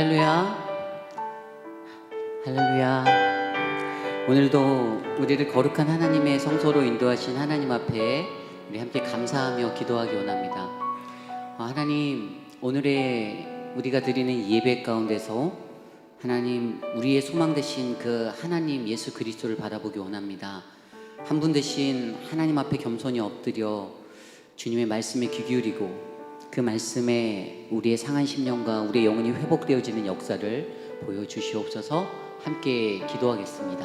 할렐루야. 할렐루야. 오늘도 우리를 거룩한 하나님의 성소로 인도하신 하나님 앞에 우리 함께 감사하며 기도하기 원합니다. 하나님, 오늘의 우리가 드리는 예배 가운데서 하나님, 우리의 소망 되신 그 하나님 예수 그리스도를 바라보기 원합니다. 한 분 되신 하나님 앞에 겸손히 엎드려 주님의 말씀에 귀 기울이고 그 말씀에 우리의 상한 심령과 우리의 영혼이 회복되어지는 역사를 보여주시옵소서. 함께 기도하겠습니다.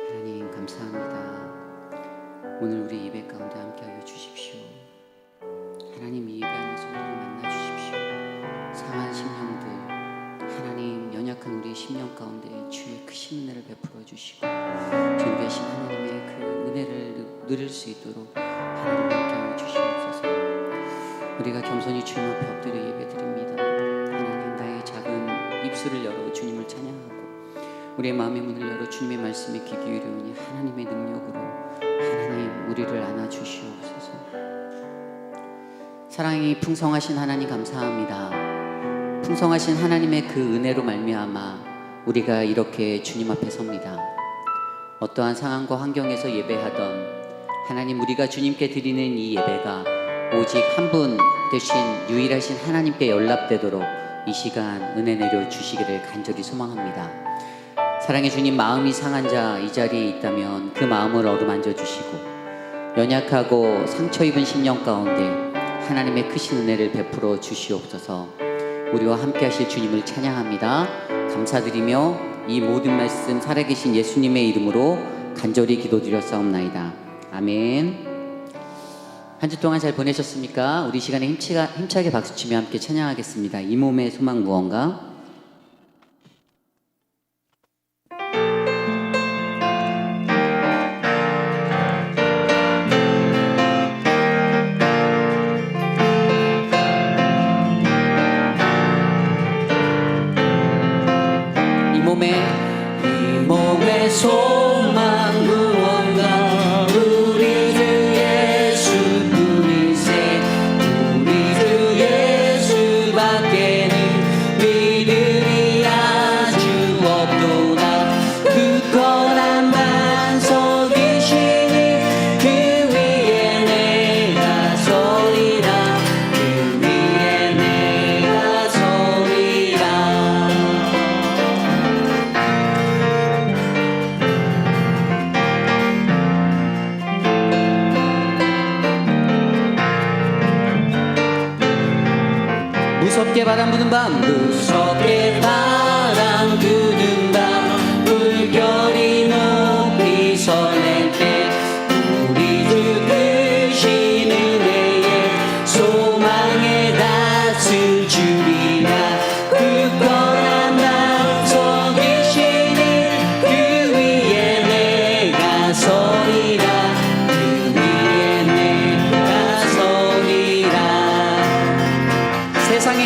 하나님 감사합니다. 오늘 우리 예배 가운데 함께하여 주십시오. 하나님, 이 예배 안에서 우리를 만나 주십시오. 상한 심령들, 하나님 연약한 우리의 심령 가운데 주의 크신 은혜를 베풀어 주시고 주님 계신 하나님의 그 은혜를 누릴 수 있도록 하나님 함께하여 주시옵소서. 우리가 겸손히 주님 앞에 엎드려 예배드립니다. 하나님, 나의 작은 입술을 열어 주님을 찬양하고 우리의 마음의 문을 열어 주님의 말씀에 귀 기울이오니 하나님의 능력으로 하나님 우리를 안아주시옵소서. 사랑이 풍성하신 하나님 감사합니다. 풍성하신 하나님의 그 은혜로 말미암아 우리가 이렇게 주님 앞에 섭니다. 어떠한 상황과 환경에서 예배하던 하나님, 우리가 주님께 드리는 이 예배가 오직 한 분 되신 유일하신 하나님께 연락되도록 이 시간 은혜 내려 주시기를 간절히 소망합니다. 사랑의 주님, 마음이 상한 자 이 자리에 있다면 그 마음을 어루만져 주시고 연약하고 상처 입은 심령 가운데 하나님의 크신 은혜를 베풀어 주시옵소서. 우리와 함께 하실 주님을 찬양합니다. 감사드리며 이 모든 말씀 살아계신 예수님의 이름으로 간절히 기도드렸사옵나이다. 아멘. 한 주 동안 잘 보내셨습니까? 우리 시간에 힘차게 박수치며 함께 찬양하겠습니다. 이 몸의 소망 무언가? 이 몸의 소망 무언가? 우리 주 예수뿐이세. 우리 주 예수밖에는 믿음이 아주 없도다. 굳건한 반석이시니 그 위에 내가 서리라. 그 위에 내가 서리라. 무섭게 바람 부는 밤, 무섭게 바람 부는 밤, 물결이 높이 설렐 때 우리 주 크신 은혜에 소망의 닷을 주리라. 굳건한 반석이시니 그 위에 내가 서리라. 그 위에 내가 서리라. 세상에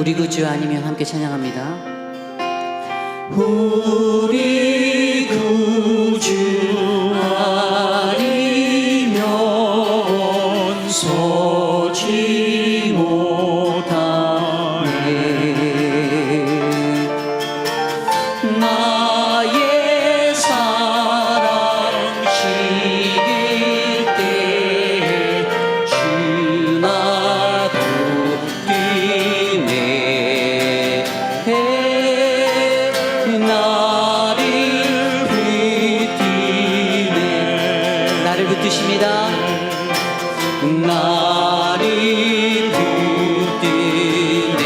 우리 구주 아니면 함께 찬양합니다. 우리 구주 아니면 서지 못하네. 나의 사랑 식을 때 주나도 뛰네. 나를 붙드십니다. 나를 붙드네.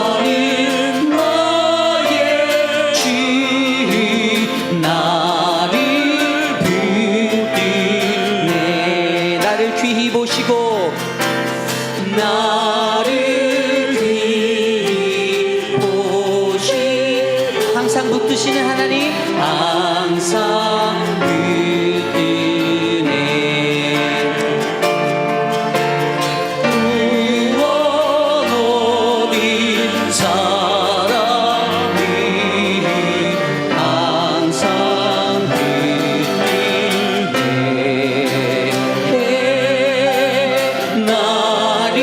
사랑하는 나의 주 나를 붙드네. 나를 귀히 보시고 나를 귀히 보시 항상 붙드시는 하나님 항상 붙드네. 구원 얻은 사람이 항상 붙드네. 나를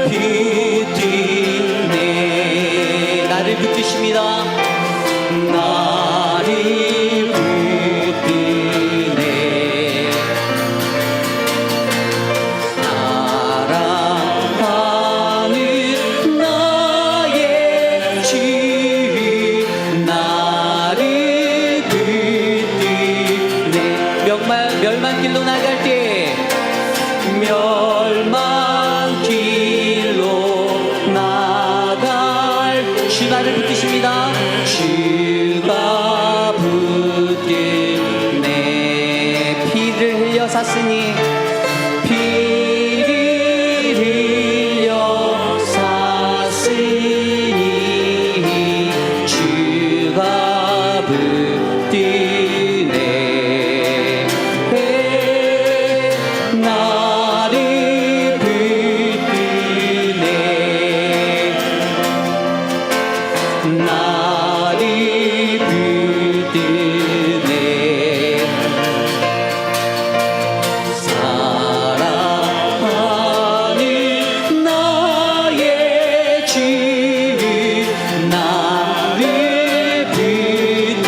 붙드네. 나를 붙드십니다. 나를 붙드네. 사랑하는 나의 주 나를 붙드네. 멸망길로 나갈 때 멸망길로 나갈 주 나를 붙드십니다. 주가 붙드네. 피를 흘려 샀으니 피를 흘려 샀으니 주가 붙드네. 나를 붙드네. 나를 붙드네. 사랑하는 나의 주 나를 붙드네.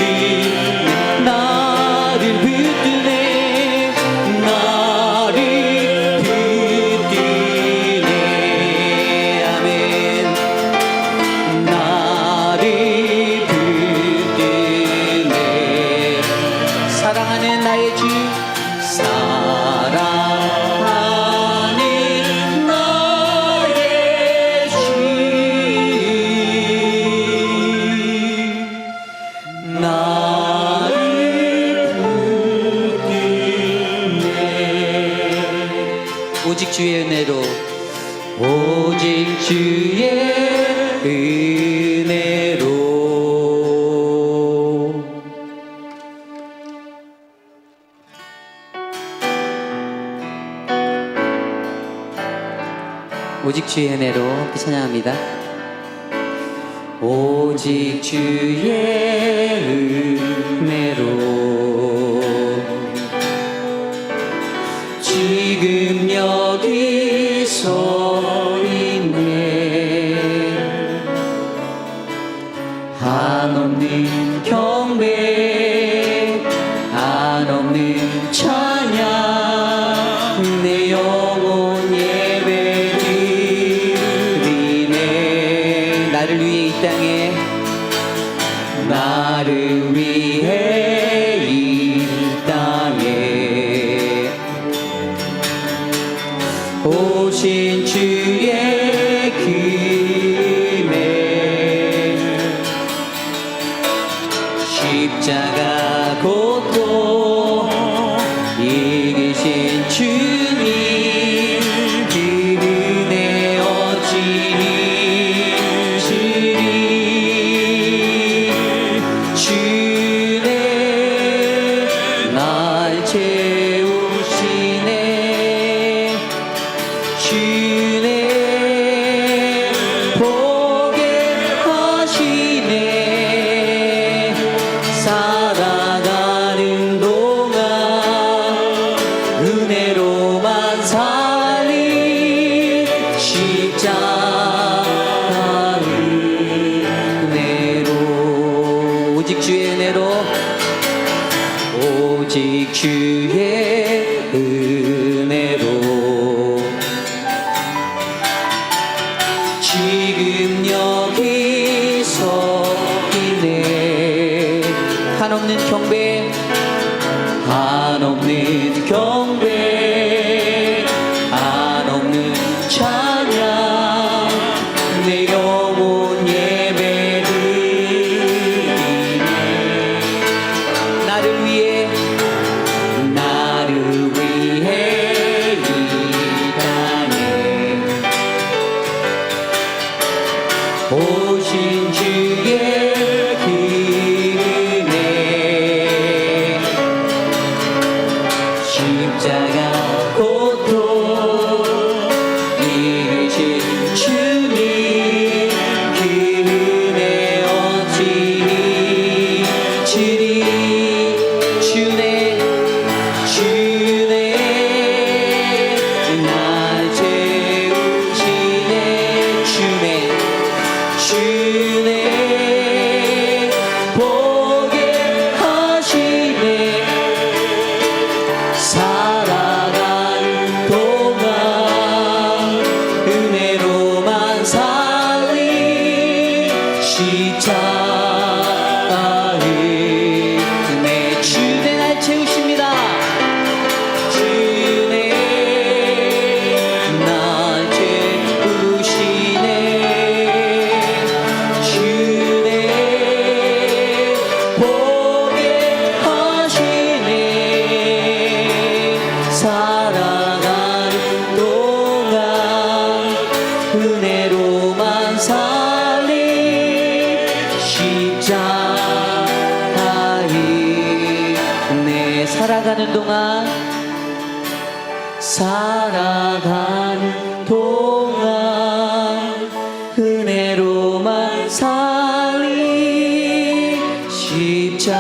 나를 붙드네. 나를 붙드네. 아멘. 나를 붙드네. 사랑하는 나의 주 사랑하는 나의 주 나를 붙드네. 오직 주의 은혜로 오직 주의 은혜로. 오직 주의 은혜로 함께 찬양합니다. 오직 주의 은혜로 지금 여기 서 있네. 한없는 경배 한없는 찬양 내 영혼 예배드리네. 나를 위해 이 땅에 나를 위해 이 땅에 오신 주의 금에 십자가 고통 이기신 주님 그 은혜 어찌 잊으리. 주 주의 은혜로 지금 여기 서 있네. 한없는 경배, 한없는 경배, 한없는 찬양, 내 영혼 예배드리네. 나를 위해 나를 위해 이 땅에 오신 주의 은혜, 십자가 고통 이기신 주님, 그 은혜 어찌 지리. 주네 날 채우시네. 주네 보게 하시네. 살아가는 동안 은혜로만 살리. 십자가의 내 주네 날 채우십니다. 주네 날 채우시네. 주네 보게 하시네. 살아가는 동안 은혜로만 살리. 십자가의 내 살아가는 동안 은혜로만 살리. 십자가의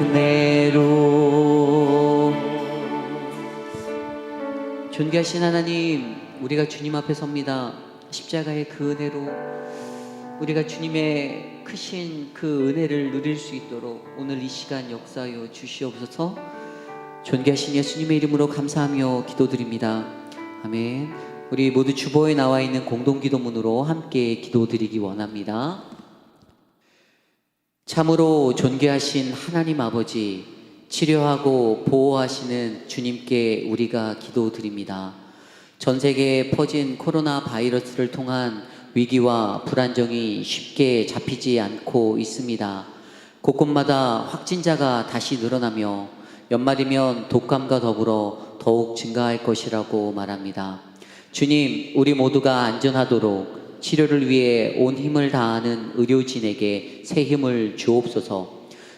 은혜로. 존귀하신 하나님, 우리가 주님 앞에 섭니다. 십자가의 그 은혜로 우리가 주님의 크신 그 은혜를 누릴 수 있도록 오늘 이 시간 역사하여 주시옵소서. 존귀하신 예수님의 이름으로 감사하며 기도드립니다. 아멘. 우리 모두 주보에 나와 있는 공동기도문으로 함께 기도드리기 원합니다. 참으로 존귀하신 하나님 아버지, 치료하고 보호하시는 주님께 우리가 기도드립니다. 전 세계에 퍼진 코로나 바이러스를 통한 위기와 불안정이 쉽게 잡히지 않고 있습니다. 곳곳마다 확진자가 다시 늘어나며 연말이면 독감과 더불어 더욱 증가할 것이라고 말합니다. 주님, 우리 모두가 안전하도록 치료를 위해 온 힘을 다하는 의료진에게 새 힘을 주옵소서.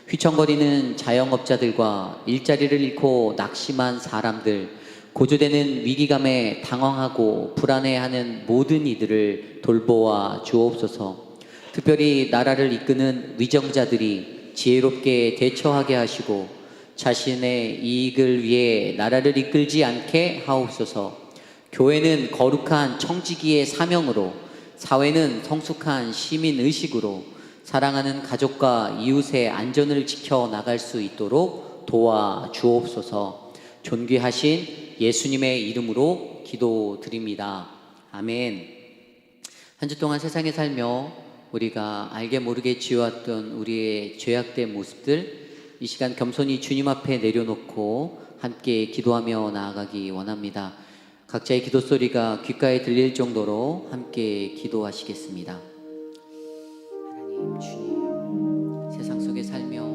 휘청거리는 자영업자들과 일자리를 잃고 낙심한 사람들, 고조되는 위기감에 당황하고 불안해하는 모든 이들을 돌보아 주옵소서. 특별히 나라를 이끄는 위정자들이 지혜롭게 대처하게 하시고 자신의 이익을 위해 나라를 이끌지 않게 하옵소서. 교회는 거룩한 청지기의 사명으로, 사회는 성숙한 시민의식으로 사랑하는 가족과 이웃의 안전을 지켜나갈 수 있도록 도와 주옵소서. 존귀하신 예수님의 이름으로 기도드립니다. 아멘. 한 주 동안 세상에 살며 우리가 알게 모르게 지어왔던 우리의 죄악된 모습들, 이 시간 겸손히 주님 앞에 내려놓고 함께 기도하며 나아가기 원합니다. 각자의 기도 소리가 귓가에 들릴 정도로 함께 기도하시겠습니다. 하나님, 주님, 세상 속에 살며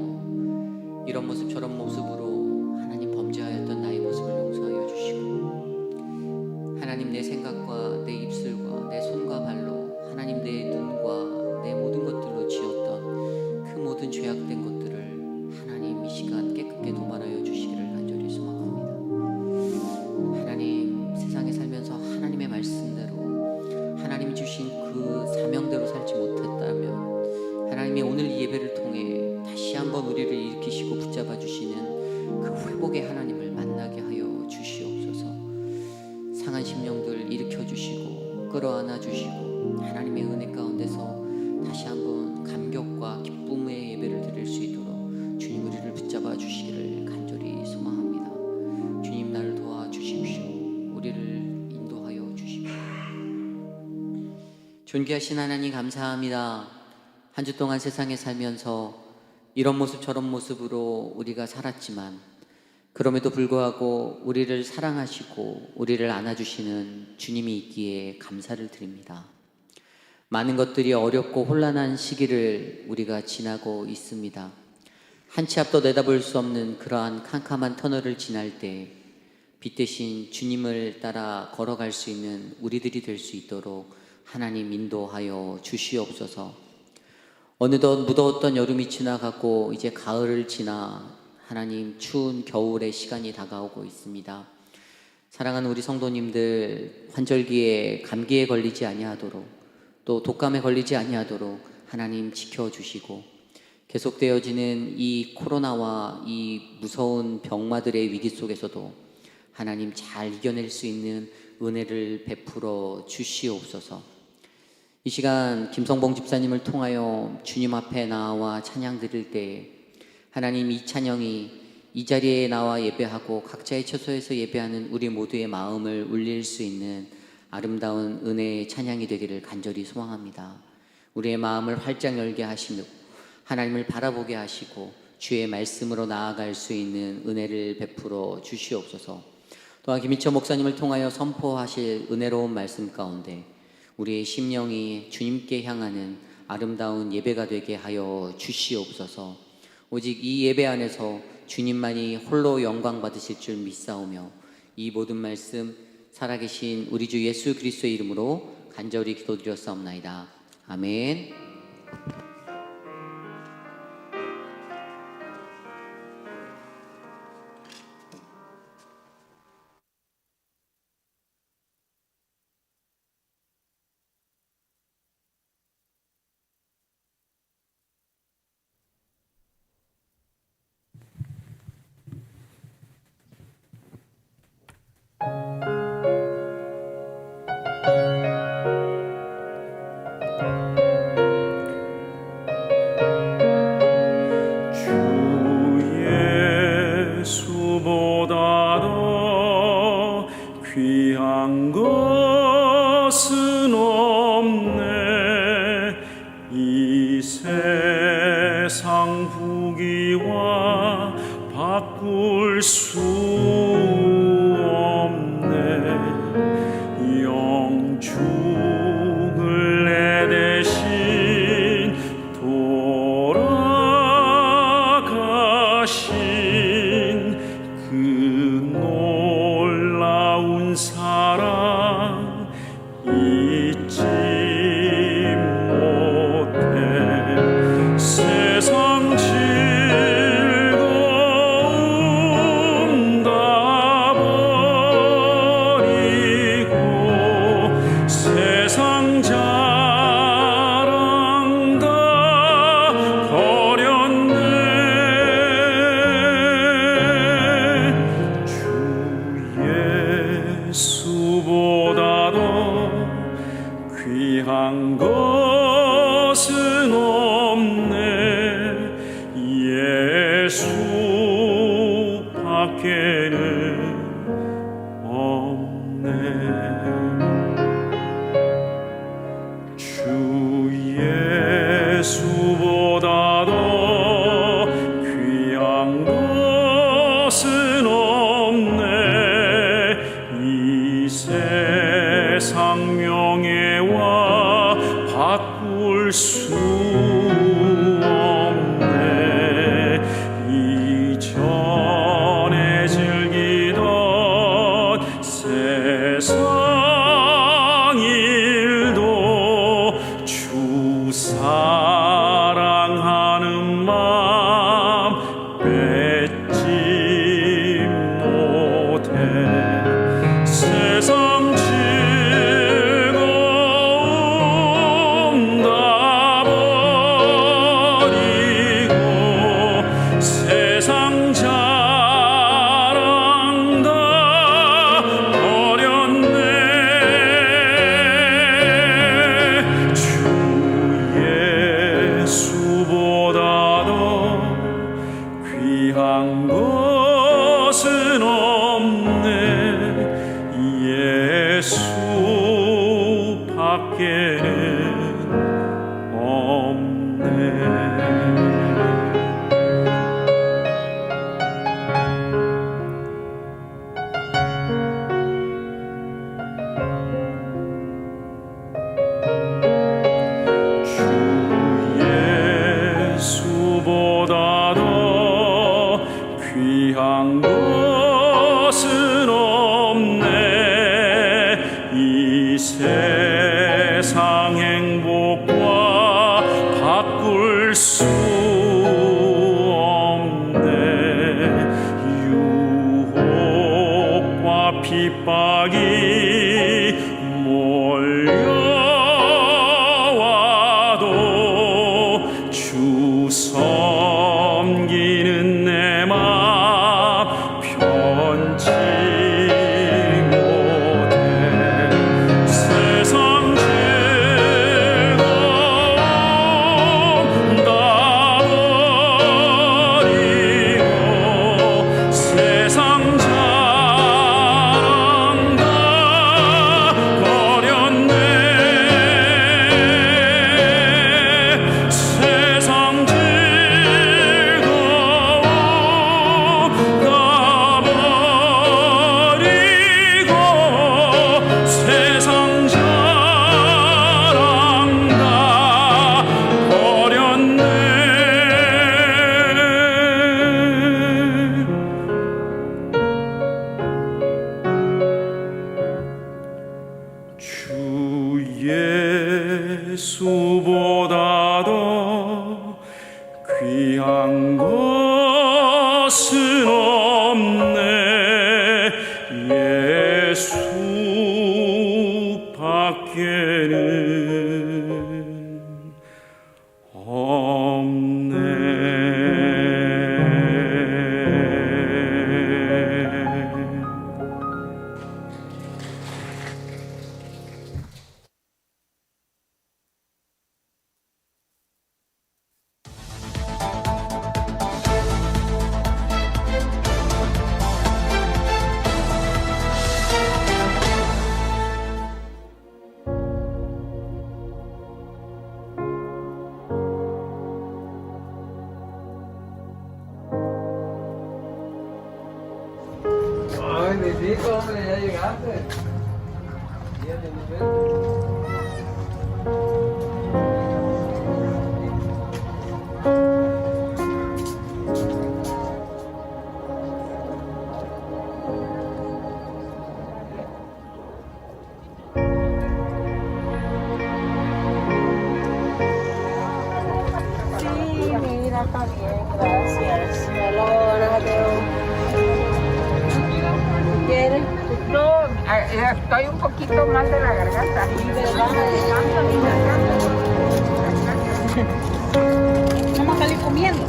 이런 모습 저런 모습으로 하나님 범죄하였던 나의 모습을 용서하여 주시고, 하나님 내 생각과 내 입술과 내 손과 발로, 하나님 내 눈과 내 모든 것들로 지었던 그 모든 죄악된 것들을 하나님 이 시간 깨끗게 도말하여 주시기를 간절히 소망합니다. 하나님, 세상에 살면서 하나님의 말씀대로 하나님이 주신 그 사명대로 살지 못했다면 하나님이 오늘 이 예배를 통해 다시 한번 우리를 일으키시고 붙잡아 주시는 그 회복의 하나님을 만나게 하여 주시옵소서. 상한 심령들 일으켜 주시고 끌어안아 주시고 하나님의 은혜 가운데서 다시 한번 감격과 기쁨의 예배를 드릴 수 있도록 주시기를 간절히 소망합니다. 주님 나를 도와주십시오. 우리를 인도하여 주십시오. 존귀하신 하나님 감사합니다. 한 주 동안 세상에 살면서 이런 모습 저런 모습으로 우리가 살았지만 그럼에도 불구하고 우리를 사랑하시고 우리를 안아주시는 주님이 있기에 감사를 드립니다. 많은 것들이 어렵고 혼란한 시기를 우리가 지나고 있습니다. 한 치 앞도 내다볼 수 없는 그러한 캄캄한 터널을 지날 때 빛 대신 주님을 따라 걸어갈 수 있는 우리들이 될 수 있도록 하나님 인도하여 주시옵소서. 어느덧 무더웠던 여름이 지나가고 이제 가을을 지나 하나님 추운 겨울의 시간이 다가오고 있습니다. 사랑하는 우리 성도님들 환절기에 감기에 걸리지 아니하도록 또 독감에 걸리지 아니하도록 하나님 지켜주시고 계속되어지는 이 코로나와 이 무서운 병마들의 위기 속에서도 하나님 잘 이겨낼 수 있는 은혜를 베풀어 주시옵소서. 이 시간 김성봉 집사님을 통하여 주님 앞에 나와 찬양 드릴 때 하나님 이 찬양이 이 자리에 나와 예배하고 각자의 처소에서 예배하는 우리 모두의 마음을 울릴 수 있는 아름다운 은혜의 찬양이 되기를 간절히 소망합니다. 우리의 마음을 활짝 열게 하시며 하나님을 바라보게 하시고 주의 말씀으로 나아갈 수 있는 은혜를 베풀어 주시옵소서. 또한 김희철 목사님을 통하여 선포하실 은혜로운 말씀 가운데 우리의 심령이 주님께 향하는 아름다운 예배가 되게 하여 주시옵소서. 오직 이 예배 안에서 주님만이 홀로 영광 받으실 줄 믿사오며 이 모든 말씀 살아계신 우리 주 예수 그리스도의 이름으로 간절히 기도드렸사옵나이다. 아멘. 귀한 것은 없네. 이 세상 부귀와 바꿀 수 없네. 영축을 내 대신 돌아가신 그 놀라운 사랑 잊지 못해. 세상 즐거움 다 버리고 세상 자랑 다 버렸네. 주 예수보다도 귀한 것은 없네. 예수밖에는 없네. 주 예수보다도 귀한 것은 없네. 이 세상 명예와 바꿀 수 없네. 이전에 즐기던 세상 일도 주 사랑하는 마음 뺏지 못해. 세상 즐거움 다 밖에는 없네. 주 예수보다 더 귀한 것은 없네. 이 세상 행복과 바꿀 수 없네. 유혹과 핍박이 몰려와도 주 섬기는 내 맘 편치 못해. 세상 즐거움 다 버리고 세상 자랑 다 버렸네. 세상 즐거움 다 버리고 세상 자랑 다 버렸네. 주 예수보다 더 귀한 것은 없네. 예수 밖에는 없네. Ay, bendito, hombre, ya llegaste. Fíjate, no ves. Sí, mira, está bien, gracias. Me lo agradezco. ¿Quieres? No, estoy un poquito mal de la garganta. Vamos a salir comiendo.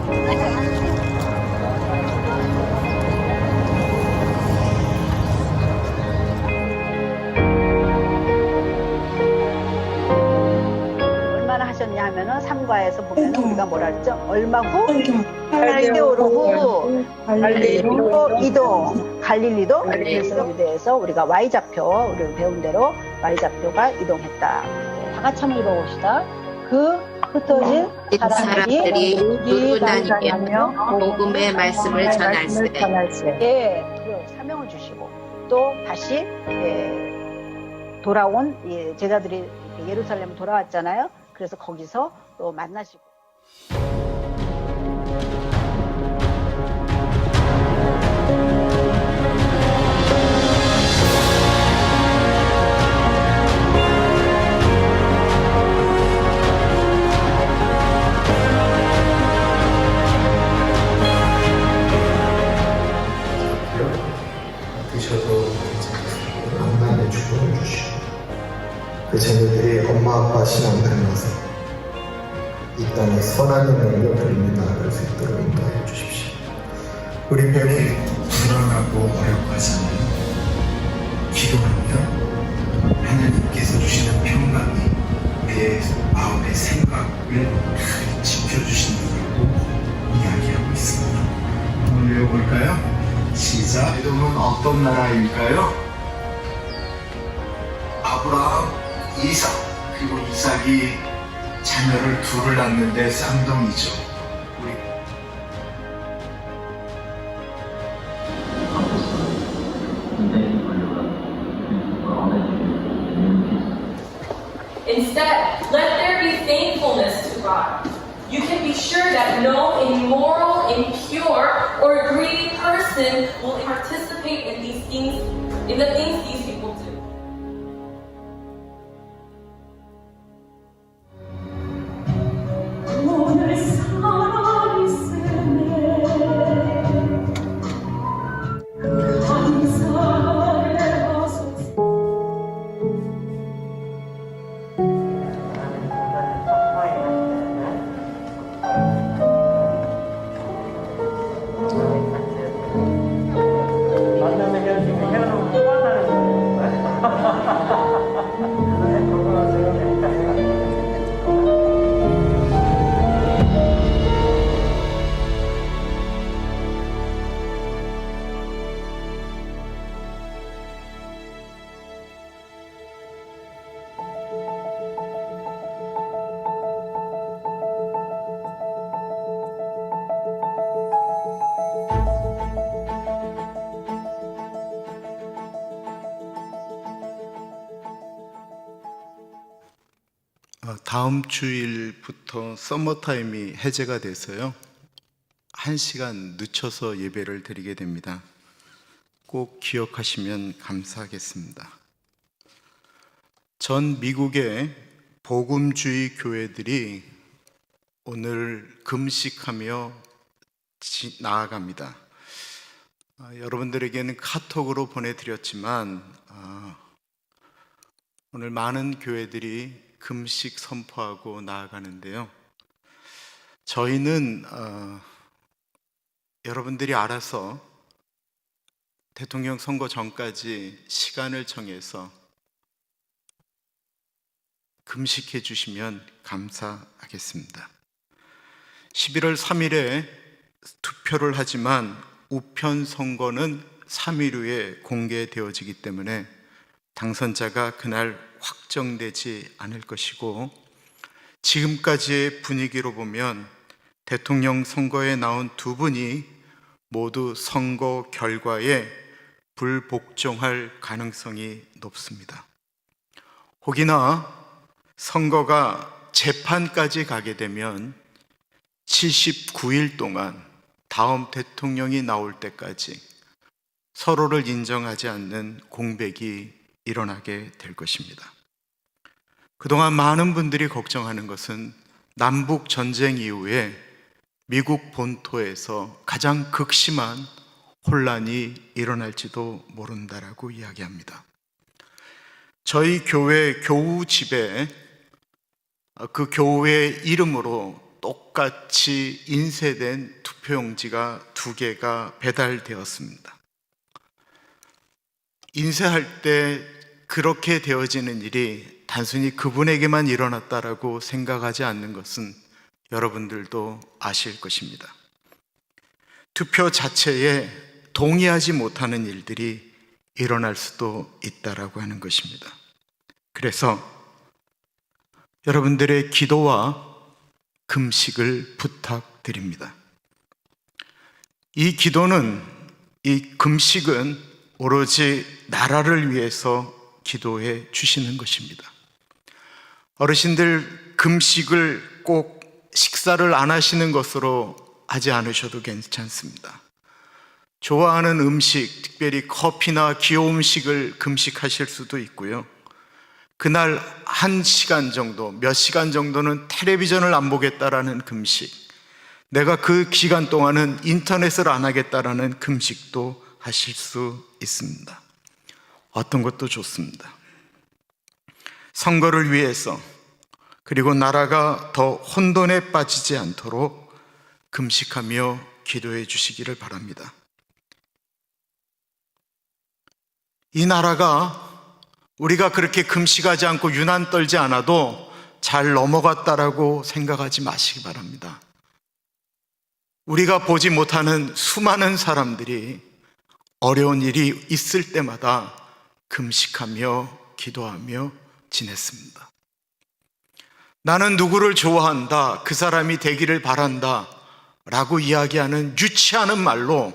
얼마나 하셨냐 하면은 삼과에서 보면은 우리가 뭐라 했죠? 얼마 후? 8개월 후 갈릴리로 이동. 갈릴리도 그래서 유대에서 우리가 Y좌표 우리 배운 대로 Y좌표가 이동했다. 다 같이 한번 읽어봅시다. 그 흩어진 사람들이 누구 나뉘며 복음의 말씀을 전할세. 예, 그 사명을 주시고 또 다시 돌아온 제자들이 예루살렘 돌아왔잖아요. 그래서 거기서 또 만나시고. 드셔도 만남의 축복을 주시고 그 자녀들이 엄마 아빠 신앙 닮아서 이 땅에 선한 영향을 돌리는 나아갈 수 있도록 인도하여 주십시오. 우리 배우님 불안하고 어렵하시니 기도하며 하나님께서 주시는 평강이 내 마음의 생각을 지켜주신다고 이야기하고 있습니다. 한번 외워볼까요? 시작. 이름은 어떤 나라일까요? 아브라함, 이삭, 그리고 이삭이 자녀를 둘을 낳는데 쌍둥이죠. 우리 Instead, let there be thankfulness to God. You can be sure that no immoral, impure, or greedy person will participate in these things, in the things these people do. 만나면 지금 헤어놓고 또 만나는 다음 주일부터 서머타임이 해제가 돼서요, 1시간 늦춰서 예배를 드리게 됩니다. 꼭 기억하시면 감사하겠습니다. 전 미국의 복음주의 교회들이 오늘 금식하며 나아갑니다. 여러분들에게는 카톡으로 보내드렸지만 오늘 많은 교회들이 금식 선포하고 나아가는데요, 저희는 여러분들이 알아서 대통령 선거 전까지 시간을 정해서 금식해 주시면 감사하겠습니다. 11월 3일에 투표를 하지만 우편 선거는 3일 후에 공개되어지기 때문에 당선자가 그날 확정되지 않을 것이고, 지금까지의 분위기로 보면 대통령 선거에 나온 두 분이 모두 선거 결과에 불복종할 가능성이 높습니다. 혹이나 선거가 재판까지 가게 되면 79일 동안 다음 대통령이 나올 때까지 서로를 인정하지 않는 공백이 일어나게 될 것입니다. 그동안 많은 분들이 걱정하는 것은 남북 전쟁 이후에 미국 본토에서 가장 극심한 혼란이 일어날지도 모른다라고 이야기합니다. 저희 교회 교우집에 그 교회 이름으로 똑같이 인쇄된 투표용지가 2개가 배달되었습니다. 인쇄할 때 그렇게 되어지는 일이 단순히 그분에게만 일어났다라고 생각하지 않는 것은 여러분들도 아실 것입니다. 투표 자체에 동의하지 못하는 일들이 일어날 수도 있다라고 하는 것입니다. 그래서 여러분들의 기도와 금식을 부탁드립니다. 이 기도는, 이 금식은 오로지 나라를 위해서 기도해 주시는 것입니다. 어르신들, 금식을 꼭 식사를 안 하시는 것으로 하지 않으셔도 괜찮습니다. 좋아하는 음식, 특별히 커피나 기호 음식을 금식하실 수도 있고요, 그날 1시간 정도, 몇 시간 정도는 텔레비전을 안 보겠다라는 금식, 내가 그 기간 동안은 인터넷을 안 하겠다라는 금식도 하실 수 있습니다. 어떤 것도 좋습니다. 선거를 위해서, 그리고 나라가 더 혼돈에 빠지지 않도록 금식하며 기도해 주시기를 바랍니다. 이 나라가 우리가 그렇게 금식하지 않고 유난 떨지 않아도 잘 넘어갔다라고 생각하지 마시기 바랍니다. 우리가 보지 못하는 수많은 사람들이 어려운 일이 있을 때마다 금식하며 기도하며 지냈습니다. 나는 누구를 좋아한다, 그 사람이 되기를 바란다 라고 이야기하는 유치하는 말로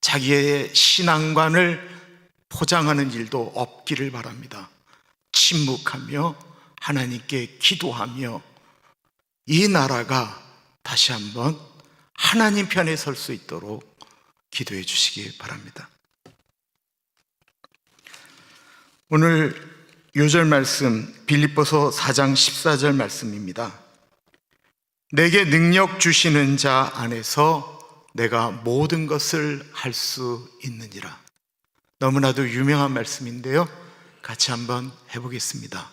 자기의 신앙관을 포장하는 일도 없기를 바랍니다. 침묵하며 하나님께 기도하며 이 나라가 다시 한번 하나님 편에 설 수 있도록 기도해 주시기 바랍니다. 오늘 요절 말씀 빌립보서 4장 14절 말씀입니다. 내게 능력 주시는 자 안에서 내가 모든 것을 할 수 있느니라. 너무나도 유명한 말씀인데요, 같이 한번 해보겠습니다.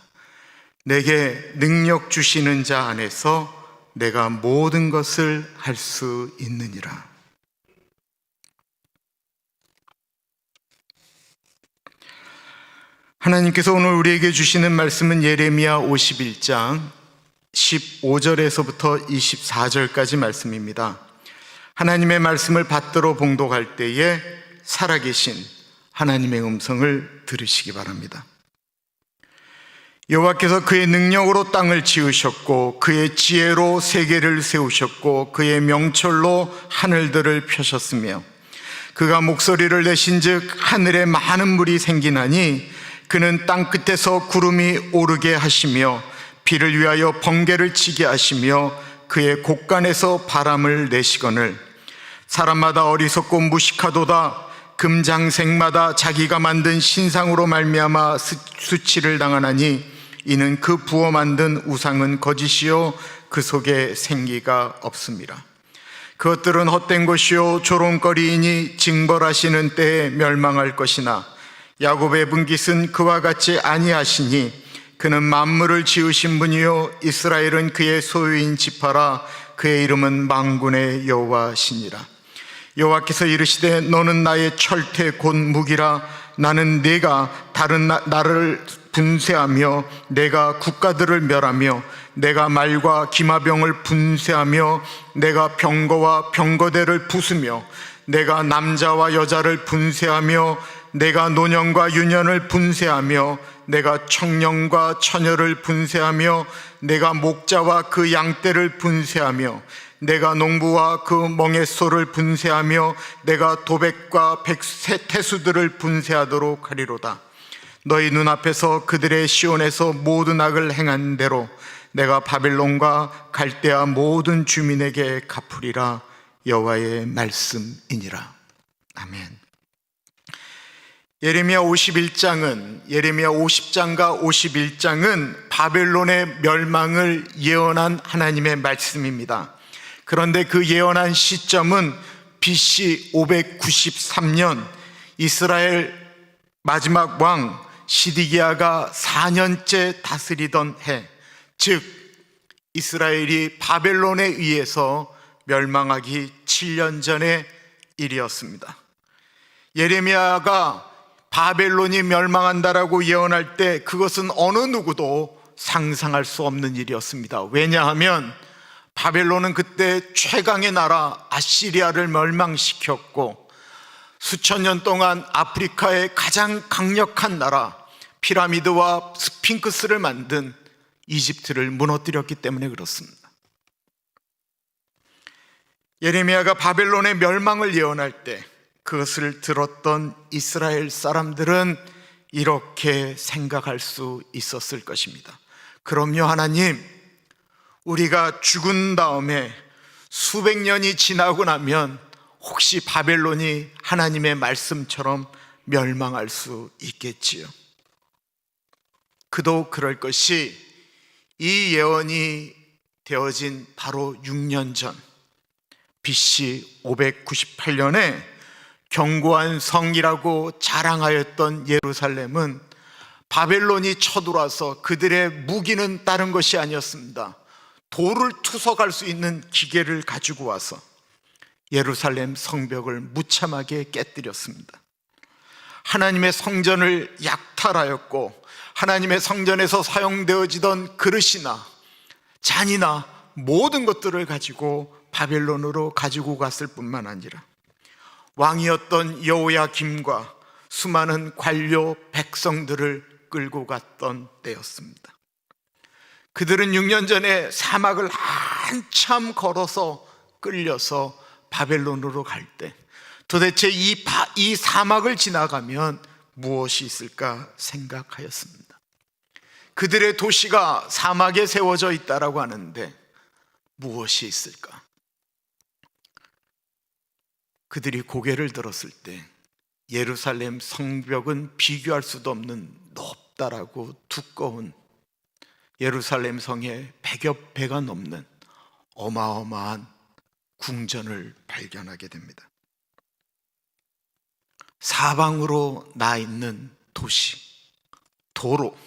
내게 능력 주시는 자 안에서 내가 모든 것을 할 수 있느니라. 하나님께서 오늘 우리에게 주시는 말씀은 예레미야 51장 15절에서부터 24절까지 말씀입니다. 하나님의 말씀을 받들어 봉독할 때에 살아계신 하나님의 음성을 들으시기 바랍니다. 여호와께서 그의 능력으로 땅을 지으셨고 그의 지혜로 세계를 세우셨고 그의 명철로 하늘들을 펴셨으며 그가 목소리를 내신즉 하늘에 많은 물이 생기나니 그는 땅 끝에서 구름이 오르게 하시며 비를 위하여 번개를 치게 하시며 그의 곳간에서 바람을 내시거늘 사람마다 어리석고 무식하도다. 금장색마다 자기가 만든 신상으로 말미암아 수치를 당하나니 이는 그 부어 만든 우상은 거짓이요 그 속에 생기가 없습니다. 그것들은 헛된 것이요 조롱거리이니 징벌하시는 때에 멸망할 것이나 야곱의 분깃은 그와 같이 아니하시니 그는 만물을 지으신 분이요 이스라엘은 그의 소유인 지파라. 그의 이름은 만군의 여호와시니라. 여호와께서 이르시되 너는 나의 철퇴 곧 무기라. 나는 네가 다른 나를 분쇄하며 내가 국가들을 멸하며 내가 말과 기마병을 분쇄하며 내가 병거와 병거대를 부수며 내가 남자와 여자를 분쇄하며 내가 노년과 유년을 분쇄하며 내가 청년과 처녀를 분쇄하며 내가 목자와 그 양떼를 분쇄하며 내가 농부와 그 멍에소를 분쇄하며 내가 도백과 태수들을 분쇄하도록 하리로다. 너희 눈앞에서 그들의 시온에서 모든 악을 행한 대로 내가 바벨론과 갈대아 모든 주민에게 갚으리라. 여호와의 말씀이니라. 아멘. 예레미야 50장과 51장은 바벨론의 멸망을 예언한 하나님의 말씀입니다. 그런데 그 예언한 시점은 BC 593년 이스라엘 마지막 왕 시드기야가 4년째 다스리던 해, 즉 이스라엘이 바벨론에 의해서 멸망하기 7년 전의 일이었습니다. 예레미야가 바벨론이 멸망한다라고 예언할 때 그것은 어느 누구도 상상할 수 없는 일이었습니다. 왜냐하면 바벨론은 그때 최강의 나라 아시리아를 멸망시켰고 수천 년 동안 아프리카의 가장 강력한 나라 피라미드와 스핑크스를 만든 이집트를 무너뜨렸기 때문에 그렇습니다. 예레미야가 바벨론의 멸망을 예언할 때 그것을 들었던 이스라엘 사람들은 이렇게 생각할 수 있었을 것입니다. 그럼요, 하나님, 우리가 죽은 다음에 수백 년이 지나고 나면 혹시 바벨론이 하나님의 말씀처럼 멸망할 수 있겠지요. 그도 그럴 것이 이 예언이 되어진 바로 6년 전 BC 598년에 견고한 성이라고 자랑하였던 예루살렘은 바벨론이 쳐들어와서 그들의 무기는 다른 것이 아니었습니다. 돌을 투석할 수 있는 기계를 가지고 와서 예루살렘 성벽을 무참하게 깨뜨렸습니다. 하나님의 성전을 약탈하였고 하나님의 성전에서 사용되어지던 그릇이나 잔이나 모든 것들을 가지고 바벨론으로 가지고 갔을 뿐만 아니라 왕이었던 여호야김과 수많은 관료 백성들을 끌고 갔던 때였습니다. 그들은 6년 전에 사막을 한참 걸어서 끌려서 바벨론으로 갈 때 도대체 이 사막을 지나가면 무엇이 있을까 생각하였습니다. 그들의 도시가 사막에 세워져 있다라고 하는데 무엇이 있을까? 그들이 고개를 들었을 때 예루살렘 성벽은 비교할 수도 없는 높다라고 두꺼운 예루살렘 성의 100여 배가 넘는 어마어마한 궁전을 발견하게 됩니다. 사방으로 나 있는 도시, 도로,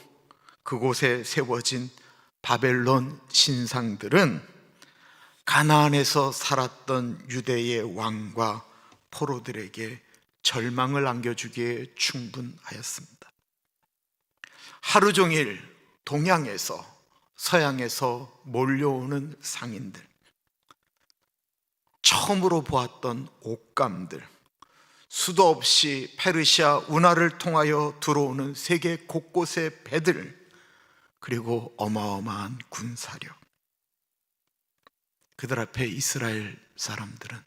그곳에 세워진 바벨론 신상들은 가나안에서 살았던 유대의 왕과 포로들에게 절망을 안겨주기에 충분하였습니다. 하루 종일 동양에서 서양에서 몰려오는 상인들, 처음으로 보았던 옷감들, 수도 없이 페르시아 운하를 통하여 들어오는 세계 곳곳의 배들, 그리고 어마어마한 군사력. 그들 앞에 이스라엘 사람들은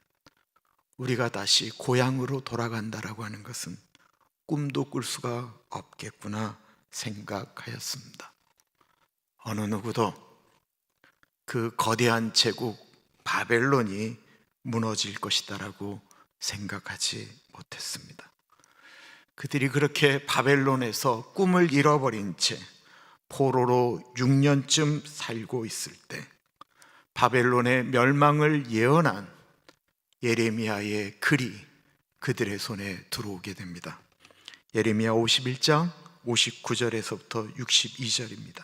우리가 다시 고향으로 돌아간다라고 하는 것은 꿈도 꿀 수가 없겠구나 생각하였습니다. 어느 누구도 그 거대한 제국 바벨론이 무너질 것이다라고 생각하지 못했습니다. 그들이 그렇게 바벨론에서 꿈을 잃어버린 채 포로로 6년쯤 살고 있을 때 바벨론의 멸망을 예언한 예레미야의 글이 그들의 손에 들어오게 됩니다. 예레미야 51장 59절에서부터 62절입니다.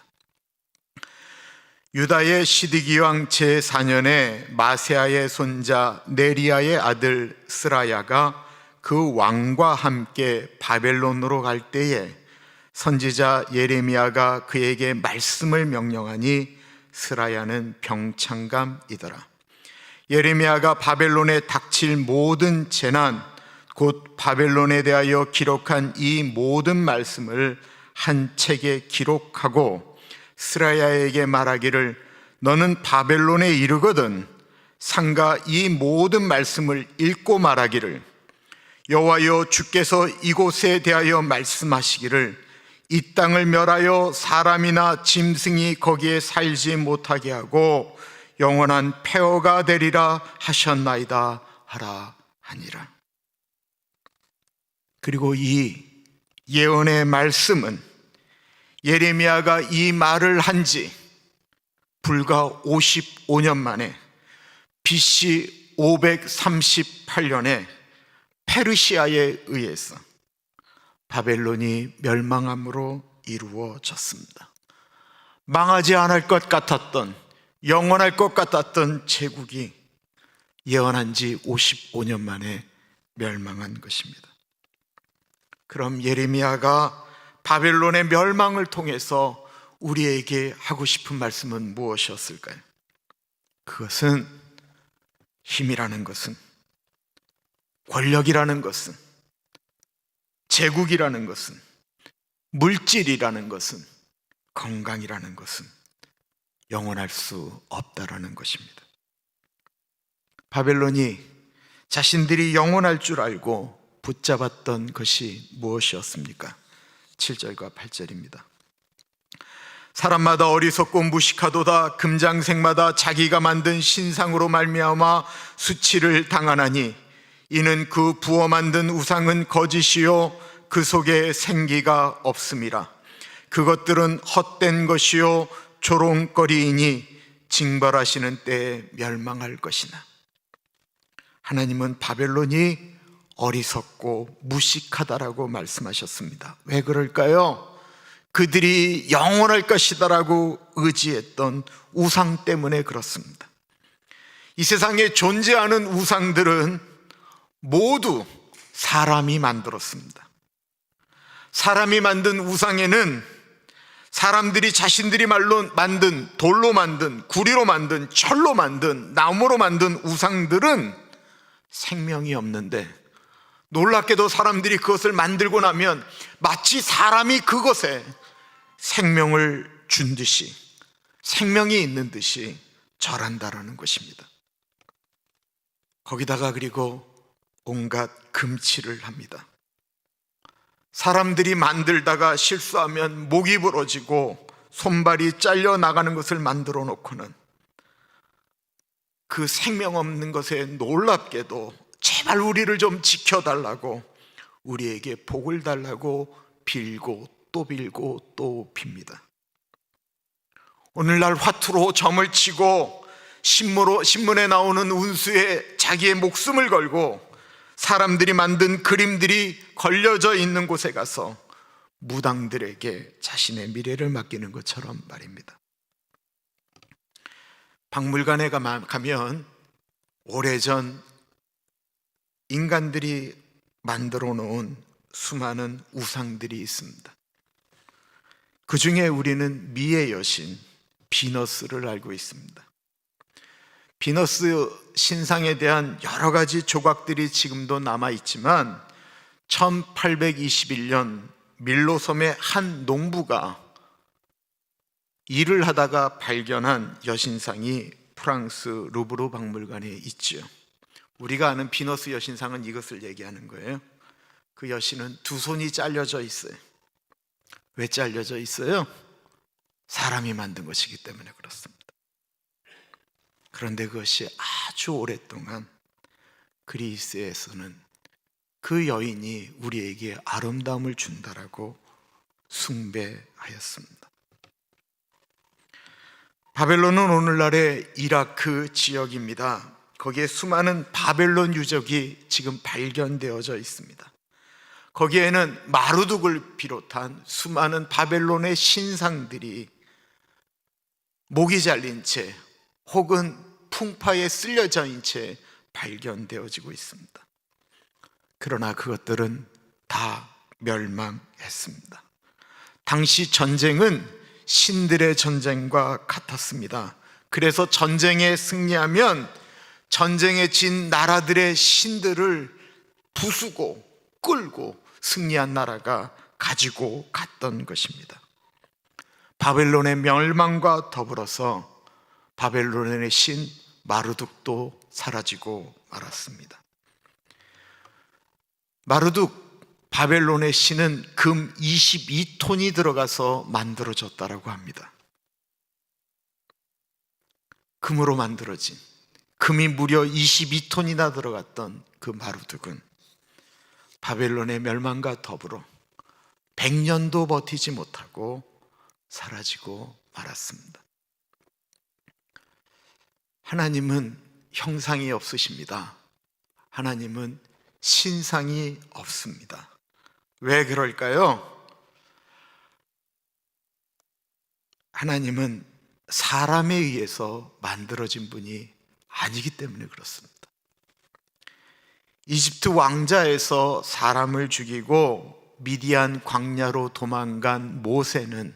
유다의 시드기 왕 제4년에 마세아의 손자 네리야의 아들 스라야가 그 왕과 함께 바벨론으로 갈 때에 선지자 예레미야가 그에게 말씀을 명령하니 스라야는 병창감이더라. 예레미야가 바벨론에 닥칠 모든 재난, 곧 바벨론에 대하여 기록한 이 모든 말씀을 한 책에 기록하고 스라야에게 말하기를 너는 바벨론에 이르거든 상가 이 모든 말씀을 읽고 말하기를 여호와여 주께서 이곳에 대하여 말씀하시기를 이 땅을 멸하여 사람이나 짐승이 거기에 살지 못하게 하고 영원한 폐허가 되리라 하셨나이다 하라 하니라. 그리고 이 예언의 말씀은 예레미야가 이 말을 한 지 불과 55년 만에 BC 538년에 페르시아에 의해서 바벨론이 멸망함으로 이루어졌습니다. 망하지 않을 것 같았던, 영원할 것 같았던 제국이 예언한 지 55년 만에 멸망한 것입니다. 그럼 예레미야가 바벨론의 멸망을 통해서 우리에게 하고 싶은 말씀은 무엇이었을까요? 그것은 힘이라는 것은, 권력이라는 것은, 제국이라는 것은, 물질이라는 것은, 건강이라는 것은 영원할 수 없다라는 것입니다. 바벨론이 자신들이 영원할 줄 알고 붙잡았던 것이 무엇이었습니까? 7절과 8절입니다. 사람마다 어리석고 무식하도다. 금장색마다 자기가 만든 신상으로 말미암아 수치를 당하나니 이는 그 부어 만든 우상은 거짓이요 그 속에 생기가 없음이라. 그것들은 헛된 것이요 조롱거리이니 징벌하시는 때에 멸망할 것이나. 하나님은 바벨론이 어리석고 무식하다라고 말씀하셨습니다. 왜 그럴까요? 그들이 영원할 것이다라고 의지했던 우상 때문에 그렇습니다. 이 세상에 존재하는 우상들은 모두 사람이 만들었습니다. 사람이 만든 우상에는 사람들이 자신들이 말로 만든, 돌로 만든, 구리로 만든, 철로 만든, 나무로 만든 우상들은 생명이 없는데, 놀랍게도 사람들이 그것을 만들고 나면 마치 사람이 그것에 생명을 준 듯이, 생명이 있는 듯이 절한다라는 것입니다. 거기다가 그리고 온갖 금치를 합니다. 사람들이 만들다가 실수하면 목이 부러지고 손발이 잘려 나가는 것을 만들어 놓고는 그 생명 없는 것에 놀랍게도 제발 우리를 좀 지켜달라고, 우리에게 복을 달라고 빌고 또 빌고 또 빕니다. 오늘날 화투로 점을 치고 신문에 나오는 운수에 자기의 목숨을 걸고 사람들이 만든 그림들이 걸려져 있는 곳에 가서 무당들에게 자신의 미래를 맡기는 것처럼 말입니다. 박물관에 가면 오래전 인간들이 만들어 놓은 수많은 우상들이 있습니다. 그 중에 우리는 미의 여신 비너스를 알고 있습니다. 비너스 신상에 대한 여러 가지 조각들이 지금도 남아 있지만 1821년 밀로섬의 한 농부가 일을 하다가 발견한 여신상이 프랑스 루브르 박물관에 있죠. 우리가 아는 비너스 여신상은 이것을 얘기하는 거예요. 그 여신은 두 손이 잘려져 있어요. 왜 잘려져 있어요? 사람이 만든 것이기 때문에 그렇습니다. 그런데 그것이 아주 오랫동안 그리스에서는 그 여인이 우리에게 아름다움을 준다라고 숭배하였습니다. 바벨론은 오늘날의 이라크 지역입니다. 거기에 수많은 바벨론 유적이 지금 발견되어져 있습니다. 거기에는 마루둑을 비롯한 수많은 바벨론의 신상들이 목이 잘린 채 혹은 풍파에 쓸려져 있는 채 발견되어지고 있습니다. 그러나 그것들은 다 멸망했습니다. 당시 전쟁은 신들의 전쟁과 같았습니다. 그래서 전쟁에 승리하면 전쟁에 진 나라들의 신들을 부수고 끌고 승리한 나라가 가지고 갔던 것입니다. 바벨론의 멸망과 더불어서 바벨론의 신 마르둑도 사라지고 말았습니다. 마르둑 바벨론의 신은 금 22톤이 들어가서 만들어졌다라고 합니다. 금으로 만들어진, 금이 무려 22톤이나 들어갔던 그 마르둑은 바벨론의 멸망과 더불어 100년도 버티지 못하고 사라지고 말았습니다. 하나님은 형상이 없으십니다. 하나님은 신상이 없습니다. 왜 그럴까요? 하나님은 사람에 의해서 만들어진 분이 아니기 때문에 그렇습니다. 이집트 왕자에서 사람을 죽이고 미디안 광야로 도망간 모세는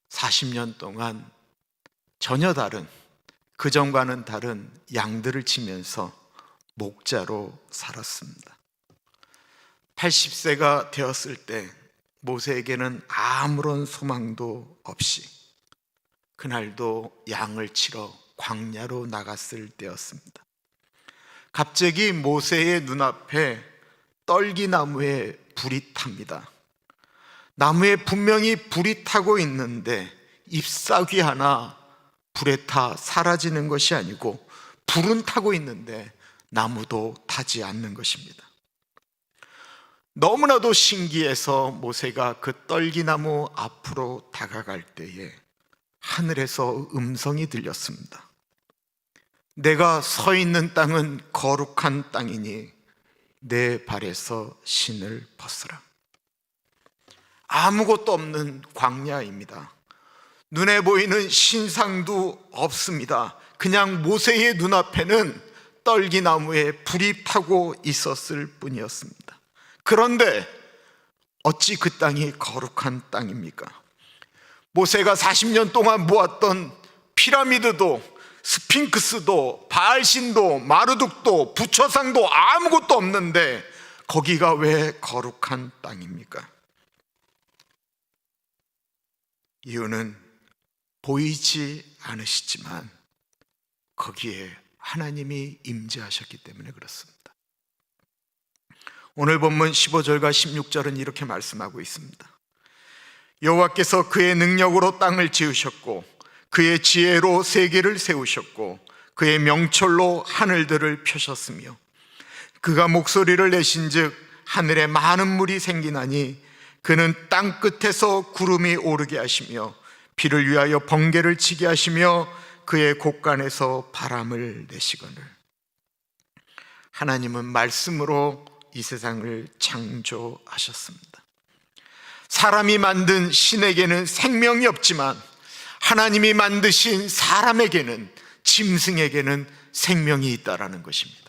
40년 동안 전혀 다른, 그전과는 다른 양들을 치면서 목자로 살았습니다. 80세가 되었을 때 모세에게는 아무런 소망도 없이 그날도 양을 치러 광야로 나갔을 때였습니다. 갑자기 모세의 눈앞에 떨기나무에 불이 탑니다. 나무에 분명히 불이 타고 있는데 잎사귀 하나 불에 타 사라지는 것이 아니고 불은 타고 있는데 나무도 타지 않는 것입니다. 너무나도 신기해서 모세가 그 떨기나무 앞으로 다가갈 때에 하늘에서 음성이 들렸습니다. 내가 서 있는 땅은 거룩한 땅이니 내 발에서 신을 벗으라. 아무것도 없는 광야입니다. 눈에 보이는 신상도 없습니다. 그냥 모세의 눈앞에는 떨기나무에 불이 타고 있었을 뿐이었습니다. 그런데 어찌 그 땅이 거룩한 땅입니까? 모세가 40년 동안 모았던 피라미드도 스핑크스도 바알신도 마르둑도 부처상도 아무것도 없는데 거기가 왜 거룩한 땅입니까? 이유는 보이지 않으시지만 거기에 하나님이 임재하셨기 때문에 그렇습니다. 오늘 본문 15절과 16절은 이렇게 말씀하고 있습니다. 여호와께서 그의 능력으로 땅을 지으셨고 그의 지혜로 세계를 세우셨고 그의 명철로 하늘들을 펴셨으며 그가 목소리를 내신즉 하늘에 많은 물이 생기나니 그는 땅 끝에서 구름이 오르게 하시며 비를 위하여 번개를 치게 하시며 그의 곳간에서 바람을 내시거늘. 하나님은 말씀으로 이 세상을 창조하셨습니다. 사람이 만든 신에게는 생명이 없지만 하나님이 만드신 사람에게는, 짐승에게는 생명이 있다라는 것입니다.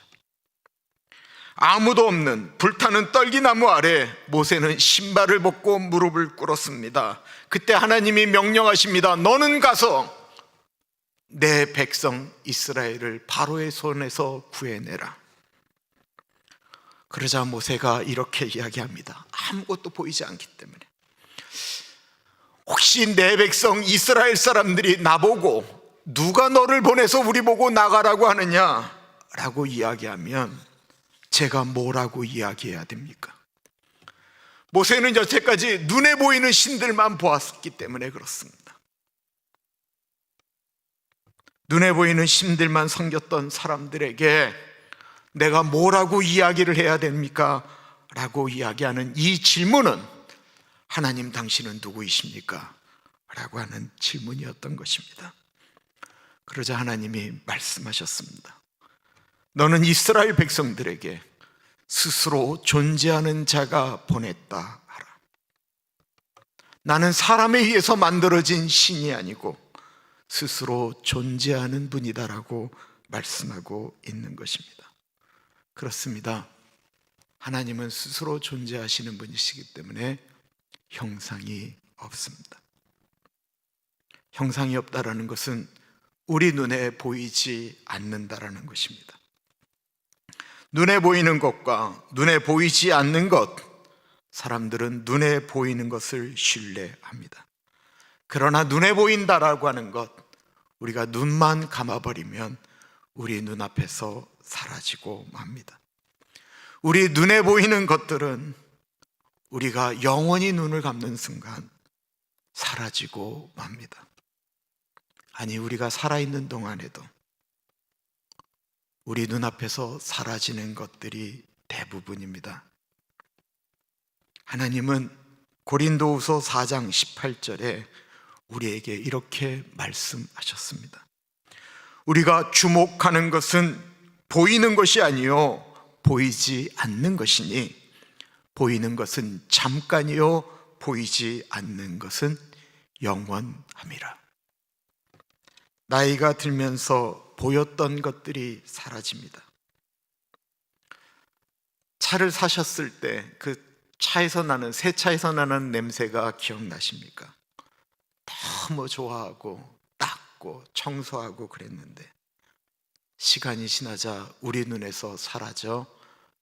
아무도 없는 불타는 떨기나무 아래 모세는 신발을 벗고 무릎을 꿇었습니다. 그때 하나님이 명령하십니다. 너는 가서 내 백성 이스라엘을 바로의 손에서 구해내라. 그러자 모세가 이렇게 이야기합니다. 아무것도 보이지 않기 때문에. 혹시 내 백성 이스라엘 사람들이 나보고 누가 너를 보내서 우리 보고 나가라고 하느냐 라고 이야기하면 제가 뭐라고 이야기해야 됩니까? 모세는 여태까지 눈에 보이는 신들만 보았기 때문에 그렇습니다. 눈에 보이는 신들만 섬겼던 사람들에게 내가 뭐라고 이야기를 해야 됩니까? 라고 이야기하는 이 질문은 하나님 당신은 누구이십니까? 라고 하는 질문이었던 것입니다. 그러자 하나님이 말씀하셨습니다. 너는 이스라엘 백성들에게 스스로 존재하는 자가 보냈다 하라. 나는 사람에 의해서 만들어진 신이 아니고 스스로 존재하는 분이다라고 말씀하고 있는 것입니다. 그렇습니다. 하나님은 스스로 존재하시는 분이시기 때문에 형상이 없습니다. 형상이 없다라는 것은 우리 눈에 보이지 않는다라는 것입니다. 눈에 보이는 것과 눈에 보이지 않는 것, 사람들은 눈에 보이는 것을 신뢰합니다. 그러나 눈에 보인다라고 하는 것, 우리가 눈만 감아버리면 우리 눈앞에서 사라지고 맙니다. 우리 눈에 보이는 것들은 우리가 영원히 눈을 감는 순간 사라지고 맙니다. 아니, 우리가 살아있는 동안에도 우리 눈앞에서 사라지는 것들이 대부분입니다. 하나님은 고린도후서 4장 18절에 우리에게 이렇게 말씀하셨습니다. 우리가 주목하는 것은 보이는 것이 아니요 보이지 않는 것이니 보이는 것은 잠깐이요 보이지 않는 것은 영원함이라. 나이가 들면서 보였던 것들이 사라집니다. 차를 사셨을 때 그 차에서 나는, 새 차에서 나는 냄새가 기억나십니까? 너무 좋아하고 닦고 청소하고 그랬는데 시간이 지나자 우리 눈에서 사라져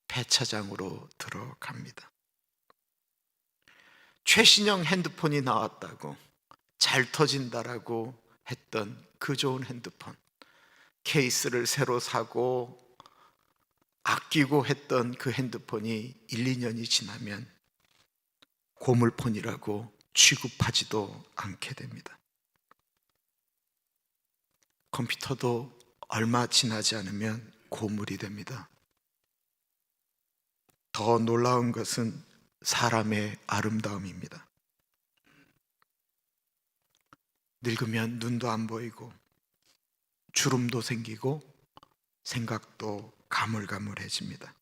폐차장으로 들어갑니다. 최신형 핸드폰이 나왔다고, 잘 터진다라고 했던 그 좋은 핸드폰, 케이스를 새로 사고 아끼고 했던 그 핸드폰이 1, 2년이 지나면 고물폰이라고 취급하지도 않게 됩니다. 컴퓨터도 얼마 지나지 않으면 고물이 됩니다. 더 놀라운 것은 사람의 아름다움입니다. 늙으면 눈도 안 보이고 주름도 생기고 생각도 가물가물해집니다.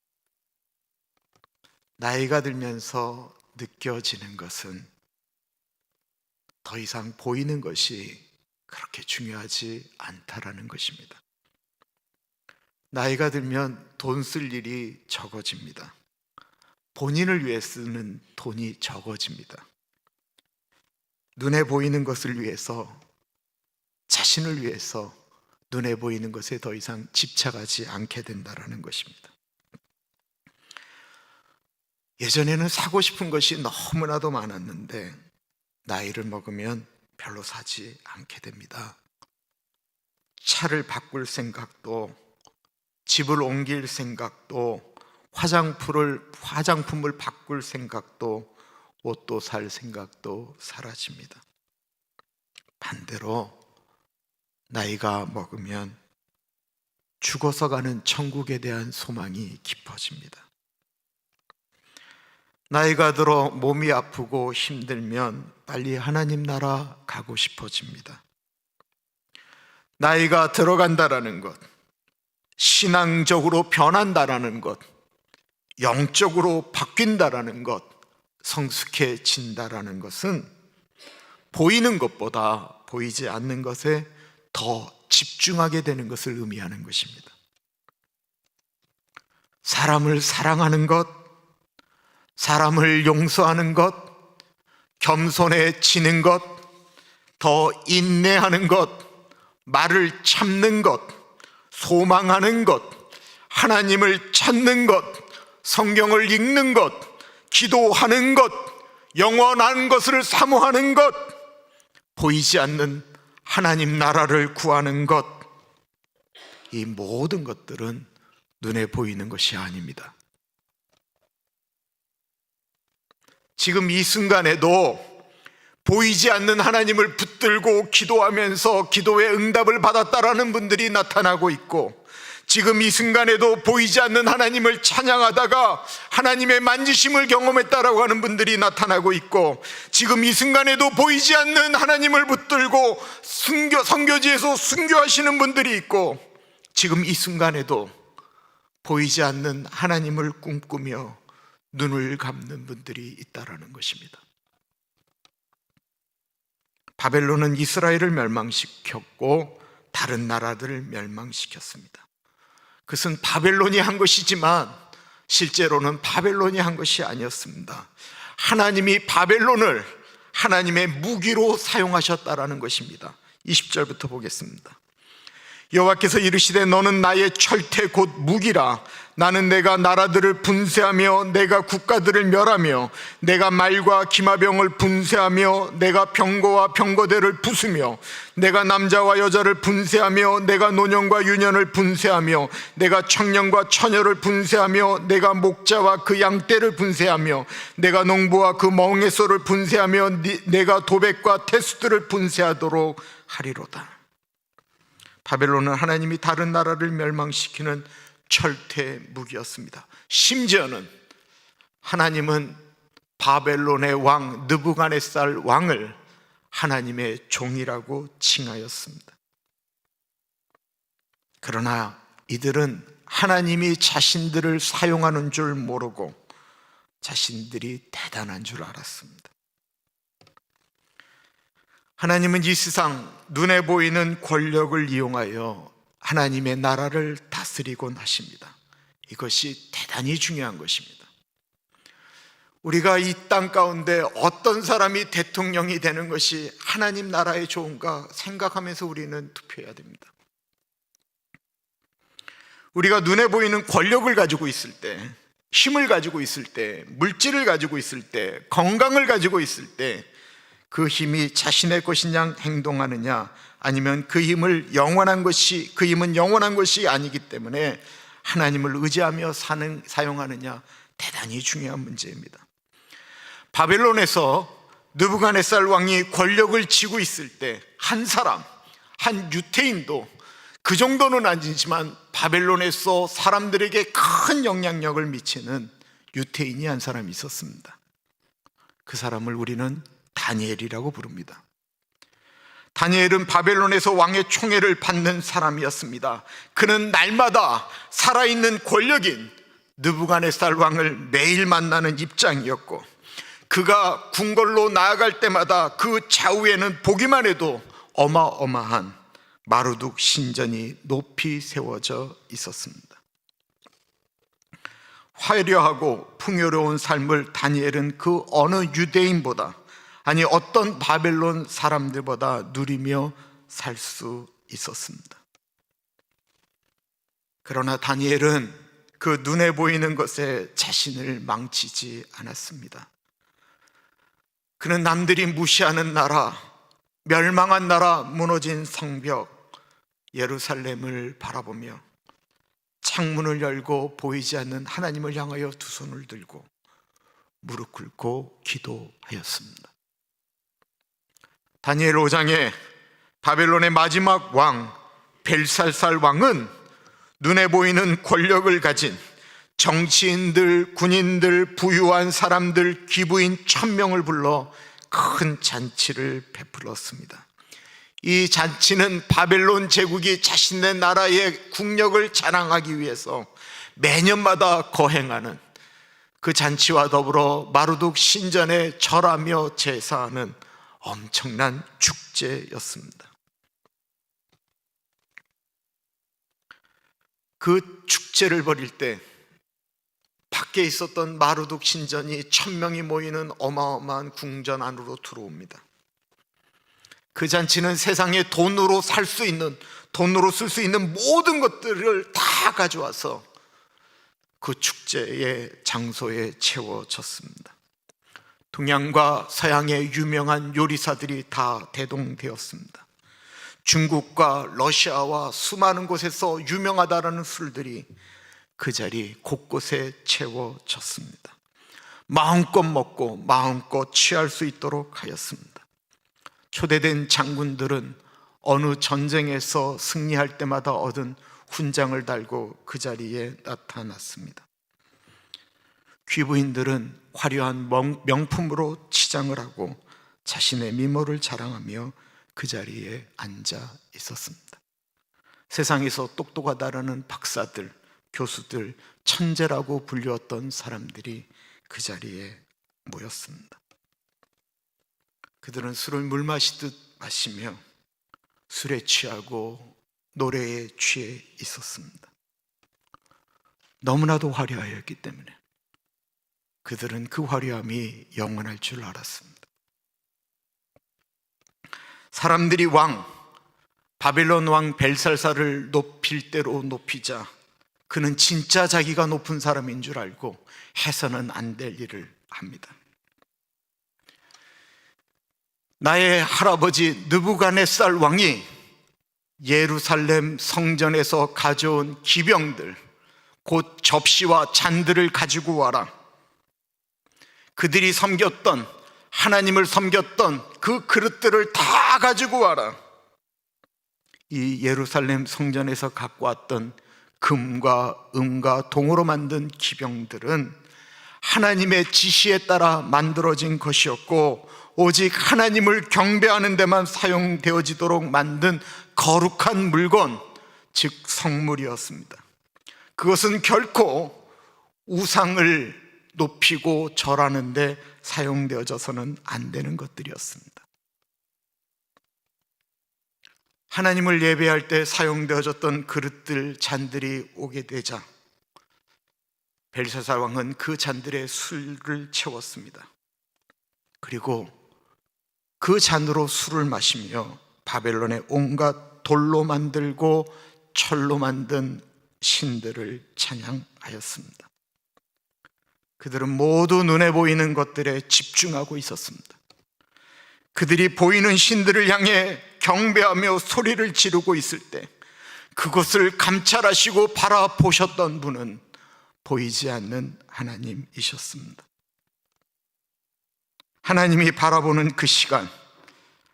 나이가 들면서 느껴지는 것은 더 이상 보이는 것이 그렇게 중요하지 않다라는 것입니다. 나이가 들면 돈 쓸 일이 적어집니다. 본인을 위해 쓰는 돈이 적어집니다. 눈에 보이는 것을 위해서, 자신을 위해서 눈에 보이는 것에 더 이상 집착하지 않게 된다는 것입니다. 예전에는 사고 싶은 것이 너무나도 많았는데 나이를 먹으면 별로 사지 않게 됩니다. 차를 바꿀 생각도, 집을 옮길 생각도, 화장품을 바꿀 생각도, 옷도 살 생각도 사라집니다. 반대로 나이가 먹으면 죽어서 가는 천국에 대한 소망이 깊어집니다. 나이가 들어 몸이 아프고 힘들면 빨리 하나님 나라 가고 싶어집니다. 나이가 들어간다라는 것, 신앙적으로 변한다라는 것, 영적으로 바뀐다라는 것, 성숙해진다라는 것은 보이는 것보다 보이지 않는 것에 더 집중하게 되는 것을 의미하는 것입니다. 사람을 사랑하는 것, 사람을 용서하는 것, 겸손해지는 것, 더 인내하는 것, 말을 참는 것, 소망하는 것, 하나님을 찾는 것, 성경을 읽는 것, 기도하는 것, 영원한 것을 사모하는 것, 보이지 않는 하나님 나라를 구하는 것, 이 모든 것들은 눈에 보이는 것이 아닙니다. 지금 이 순간에도 보이지 않는 하나님을 붙들고 기도하면서 기도의 응답을 받았다라는 분들이 나타나고 있고, 지금 이 순간에도 보이지 않는 하나님을 찬양하다가 하나님의 만지심을 경험했다라고 하는 분들이 나타나고 있고, 지금 이 순간에도 보이지 않는 하나님을 붙들고 선교지에서 순교하시는 분들이 있고, 지금 이 순간에도 보이지 않는 하나님을 꿈꾸며 눈을 감는 분들이 있다라는 것입니다. 바벨론은 이스라엘을 멸망시켰고 다른 나라들을 멸망시켰습니다. 그것은 바벨론이 한 것이지만 실제로는 바벨론이 한 것이 아니었습니다. 하나님이 바벨론을 하나님의 무기로 사용하셨다라는 것입니다. 20절부터 보겠습니다. 여호와께서 이르시되 너는 나의 철퇴 곧 무기라. 나는 내가 나라들을 분쇄하며 내가 국가들을 멸하며 내가 말과 기마병을 분쇄하며 내가 병거와 병거대를 부수며 내가 남자와 여자를 분쇄하며 내가 노년과 유년을 분쇄하며 내가 청년과 처녀를 분쇄하며 내가 목자와 그 양떼를 분쇄하며 내가 농부와 그 멍에소를 분쇄하며 내가 도백과 태수들을 분쇄하도록 하리로다. 바벨론은 하나님이 다른 나라를 멸망시키는 철퇴 무기였습니다. 심지어는 하나님은 바벨론의 왕 느부갓네살 왕을 하나님의 종이라고 칭하였습니다. 그러나 이들은 하나님이 자신들을 사용하는 줄 모르고 자신들이 대단한 줄 알았습니다. 하나님은 이 세상 눈에 보이는 권력을 이용하여 하나님의 나라를 다스리곤 하십니다. 이것이 대단히 중요한 것입니다. 우리가 이 땅 가운데 어떤 사람이 대통령이 되는 것이 하나님 나라에 좋은가 생각하면서 우리는 투표해야 됩니다. 우리가 눈에 보이는 권력을 가지고 있을 때, 힘을 가지고 있을 때, 물질을 가지고 있을 때, 건강을 가지고 있을 때 그 힘이 자신의 것이냐 행동하느냐, 아니면 그 힘은 영원한 것이 아니기 때문에 하나님을 의지하며 사용하느냐, 대단히 중요한 문제입니다. 바벨론에서 느부갓네살 왕이 권력을 쥐고 있을 때 한 사람, 한 유태인도, 그 정도는 아니지만 바벨론에서 사람들에게 큰 영향력을 미치는 유태인이 한 사람이 있었습니다. 그 사람을 우리는 다니엘이라고 부릅니다. 다니엘은 바벨론에서 왕의 총애를 받는 사람이었습니다. 그는 날마다 살아있는 권력인 느부갓네살 왕을 매일 만나는 입장이었고, 그가 궁궐로 나아갈 때마다 그 좌우에는 보기만 해도 어마어마한 마루둑 신전이 높이 세워져 있었습니다. 화려하고 풍요로운 삶을 다니엘은 그 어느 유대인보다, 아니 어떤 바벨론 사람들보다 누리며 살 수 있었습니다. 그러나 다니엘은 그 눈에 보이는 것에 자신을 망치지 않았습니다. 그는 남들이 무시하는 나라, 멸망한 나라, 무너진 성벽 예루살렘을 바라보며 창문을 열고 보이지 않는 하나님을 향하여 두 손을 들고 무릎 꿇고 기도하였습니다. 다니엘 5장에 바벨론의 마지막 왕 벨살살 왕은 눈에 보이는 권력을 가진 정치인들, 군인들, 부유한 사람들, 기부인 1000명을 불러 큰 잔치를 베풀었습니다. 이 잔치는 바벨론 제국이 자신의 나라의 국력을 자랑하기 위해서 매년마다 거행하는 그 잔치와 더불어 마르둑 신전에 절하며 제사하는 엄청난 축제였습니다. 그 축제를 벌일 때 밖에 있었던 마르둑 신전이 1000명이 모이는 어마어마한 궁전 안으로 들어옵니다. 그 잔치는 세상에 돈으로 살 수 있는, 돈으로 쓸 수 있는 모든 것들을 다 가져와서 그 축제의 장소에 채워졌습니다. 동양과 서양의 유명한 요리사들이 다 대동되었습니다. 중국과 러시아와 수많은 곳에서 유명하다라는 술들이 그 자리 곳곳에 채워졌습니다. 마음껏 먹고 마음껏 취할 수 있도록 하였습니다. 초대된 장군들은 어느 전쟁에서 승리할 때마다 얻은 훈장을 달고 그 자리에 나타났습니다. 귀부인들은 화려한 명품으로 치장을 하고 자신의 미모를 자랑하며 그 자리에 앉아 있었습니다. 세상에서 똑똑하다라는 박사들, 교수들, 천재라고 불렸던 사람들이 그 자리에 모였습니다. 그들은 술을 물 마시듯 마시며 술에 취하고 노래에 취해 있었습니다. 너무나도 화려하였기 때문에 그들은 그 화려함이 영원할 줄 알았습니다. 사람들이 바벨론 왕 벨살살을 높일 대로 높이자 그는 진짜 자기가 높은 사람인 줄 알고 해서는 안 될 일을 합니다. 나의 할아버지 느부갓네살 왕이 예루살렘 성전에서 가져온 기병들, 곧 접시와 잔들을 가지고 와라. 그들이 섬겼던, 하나님을 섬겼던 그 그릇들을 다 가지고 와라. 이 예루살렘 성전에서 갖고 왔던 금과 은과 동으로 만든 기병들은 하나님의 지시에 따라 만들어진 것이었고 오직 하나님을 경배하는 데만 사용되어지도록 만든 거룩한 물건, 즉 성물이었습니다. 그것은 결코 우상을 높이고 절하는 데 사용되어져서는 안 되는 것들이었습니다. 하나님을 예배할 때 사용되어졌던 그릇들, 잔들이 오게 되자 벨사살 왕은 그 잔들에 술을 채웠습니다. 그리고 그 잔으로 술을 마시며 바벨론의 온갖 돌로 만들고 철로 만든 신들을 찬양하였습니다. 그들은 모두 눈에 보이는 것들에 집중하고 있었습니다. 그들이 보이는 신들을 향해 경배하며 소리를 지르고 있을 때 그것을 감찰하시고 바라보셨던 분은 보이지 않는 하나님이셨습니다. 하나님이 바라보는 그 시간,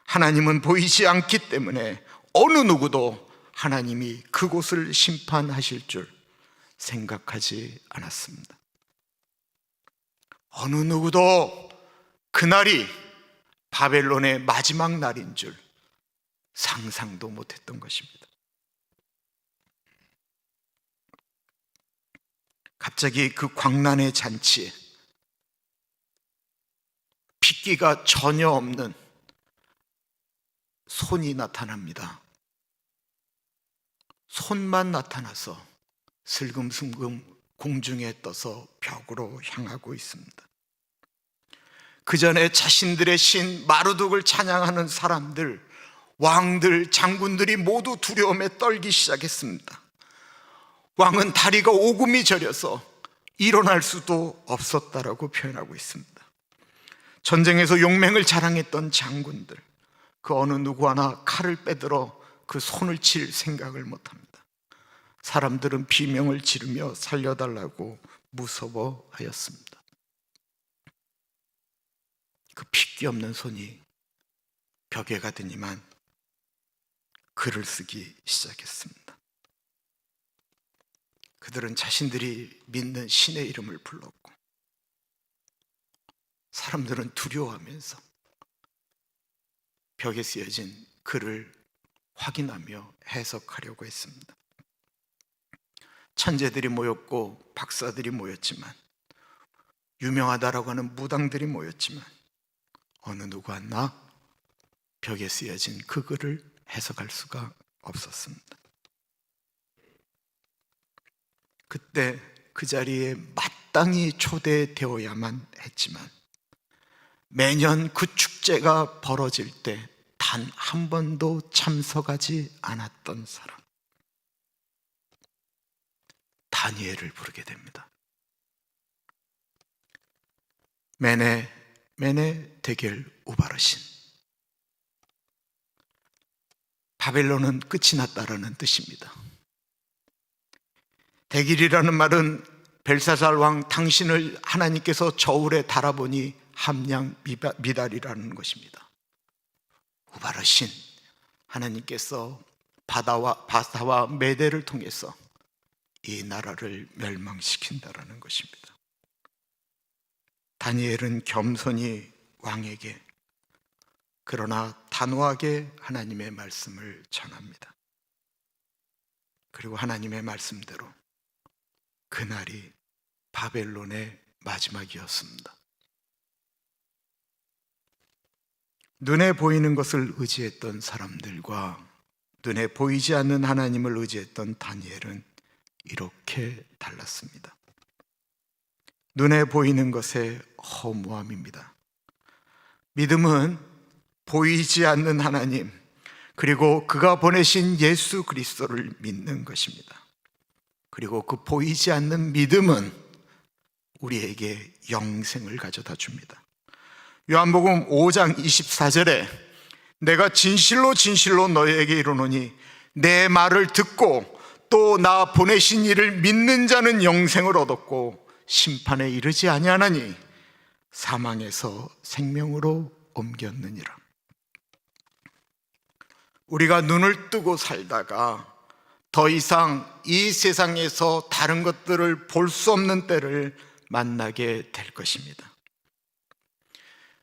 하나님은 보이지 않기 때문에 어느 누구도 하나님이 그곳을 심판하실 줄 생각하지 않았습니다. 어느 누구도 그날이 바벨론의 마지막 날인 줄 상상도 못했던 것입니다. 갑자기 그 광란의 잔치에 핏기가 전혀 없는 손이 나타납니다. 손만 나타나서 슬금슬금 공중에 떠서 벽으로 향하고 있습니다. 그 전에 자신들의 신 마르둑을 찬양하는 사람들, 왕들, 장군들이 모두 두려움에 떨기 시작했습니다. 왕은 다리가 오금이 저려서 일어날 수도 없었다라고 표현하고 있습니다. 전쟁에서 용맹을 자랑했던 장군들, 그 어느 누구 하나 칼을 빼들어 그 손을 칠 생각을 못합니다. 사람들은 비명을 지르며 살려달라고 무서워하였습니다. 그 핏기 없는 손이 벽에 가더니만 글을 쓰기 시작했습니다. 그들은 자신들이 믿는 신의 이름을 불렀고, 사람들은 두려워하면서 벽에 쓰여진 글을 확인하며 해석하려고 했습니다. 천재들이 모였고 박사들이 모였지만, 유명하다라고 하는 무당들이 모였지만, 어느 누구 하나 벽에 쓰여진 그 글을 해석할 수가 없었습니다. 그때 그 자리에 마땅히 초대되어야만 했지만, 매년 그 축제가 벌어질 때 단 한 번도 참석하지 않았던 사람, 다니엘을 부르게 됩니다. 메네 데겔 우바르신. 바벨론은 끝이 났다라는 뜻입니다. 데길이라는 말은 벨사살 왕 당신을 하나님께서 저울에 달아보니 함량 미달이라는 것입니다. 우바르신, 하나님께서 바사와 메대를 통해서 이 나라를 멸망시킨다라는 것입니다. 다니엘은 겸손히 왕에게, 그러나 단호하게 하나님의 말씀을 전합니다. 그리고 하나님의 말씀대로 그날이 바벨론의 마지막이었습니다. 눈에 보이는 것을 의지했던 사람들과 눈에 보이지 않는 하나님을 의지했던 다니엘은 이렇게 달랐습니다. 눈에 보이는 것의 허무함입니다. 믿음은 보이지 않는 하나님, 그리고 그가 보내신 예수 그리스도를 믿는 것입니다. 그리고 그 보이지 않는 믿음은 우리에게 영생을 가져다 줍니다. 요한복음 5장 24절에 내가 진실로 진실로 너희에게 이르노니 내 말을 듣고 또 나 보내신 이를 믿는 자는 영생을 얻었고 심판에 이르지 아니하나니 사망에서 생명으로 옮겼느니라. 우리가 눈을 뜨고 살다가 더 이상 이 세상에서 다른 것들을 볼 수 없는 때를 만나게 될 것입니다.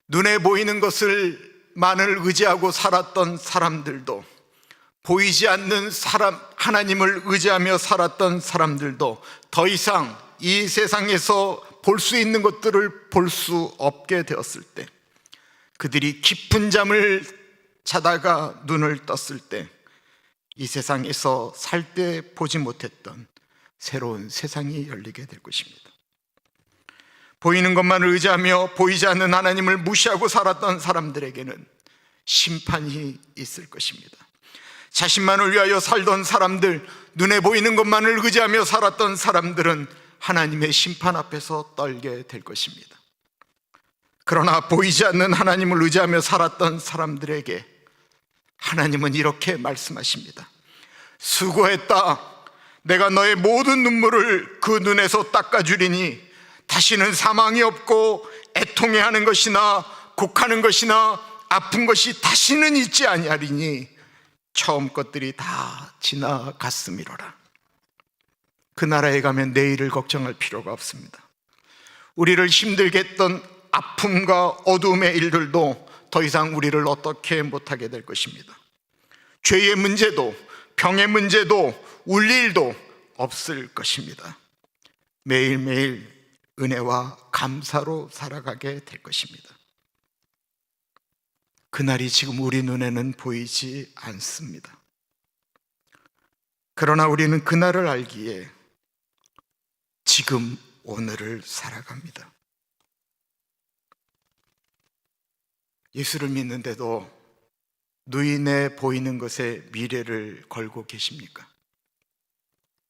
눈에 보이는 것을만을 의지하고 살았던 사람들도, 보이지 않는 하나님을 의지하며 살았던 사람들도 더 이상 이 세상에서 볼 수 있는 것들을 볼 수 없게 되었을 때, 그들이 깊은 잠을 자다가 눈을 떴을 때 이 세상에서 살 때 보지 못했던 새로운 세상이 열리게 될 것입니다. 보이는 것만을 의지하며 보이지 않는 하나님을 무시하고 살았던 사람들에게는 심판이 있을 것입니다. 자신만을 위하여 살던 사람들, 눈에 보이는 것만을 의지하며 살았던 사람들은 하나님의 심판 앞에서 떨게 될 것입니다. 그러나 보이지 않는 하나님을 의지하며 살았던 사람들에게 하나님은 이렇게 말씀하십니다. 수고했다. 내가 너의 모든 눈물을 그 눈에서 닦아주리니 다시는 사망이 없고 애통해하는 것이나 곡하는 것이나 아픈 것이 다시는 있지 아니하리니 처음 것들이 다 지나갔음이로라. 그 나라에 가면 내일을 걱정할 필요가 없습니다. 우리를 힘들게 했던 아픔과 어두움의 일들도 더 이상 우리를 어떻게 못하게 될 것입니다. 죄의 문제도 병의 문제도 울 일도 없을 것입니다. 매일매일 은혜와 감사로 살아가게 될 것입니다. 그날이 지금 우리 눈에는 보이지 않습니다. 그러나 우리는 그날을 알기에 지금 오늘을 살아갑니다. 예수를 믿는데도 눈에 보이는 것에 미래를 걸고 계십니까?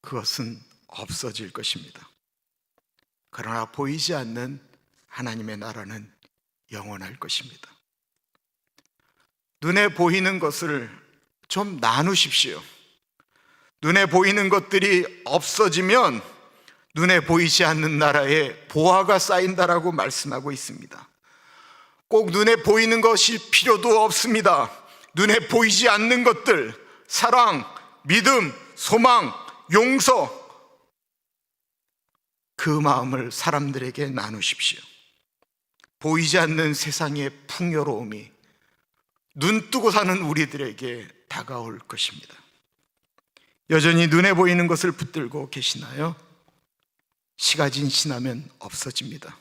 그것은 없어질 것입니다. 그러나 보이지 않는 하나님의 나라는 영원할 것입니다. 눈에 보이는 것을 좀 나누십시오. 눈에 보이는 것들이 없어지면 눈에 보이지 않는 나라에 보화가 쌓인다라고 말씀하고 있습니다. 꼭 눈에 보이는 것이 필요도 없습니다. 눈에 보이지 않는 것들, 사랑, 믿음, 소망, 용서, 그 마음을 사람들에게 나누십시오. 보이지 않는 세상의 풍요로움이 눈 뜨고 사는 우리들에게 다가올 것입니다. 여전히 눈에 보이는 것을 붙들고 계시나요? 시가진 지나면 없어집니다.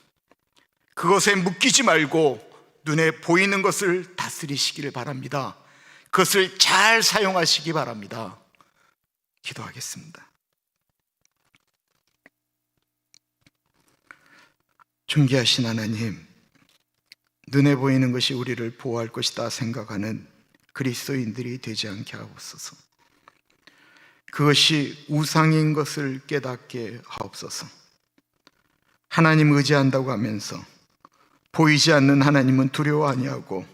그것에 묶이지 말고 눈에 보이는 것을 다스리시기를 바랍니다. 그것을 잘 사용하시기 바랍니다. 기도하겠습니다. 존귀하신 하나님, 눈에 보이는 것이 우리를 보호할 것이다 생각하는 그리스도인들이 되지 않게 하옵소서. 그것이 우상인 것을 깨닫게 하옵소서. 하나님 의지한다고 하면서 보이지 않는 하나님은 두려워 아니하고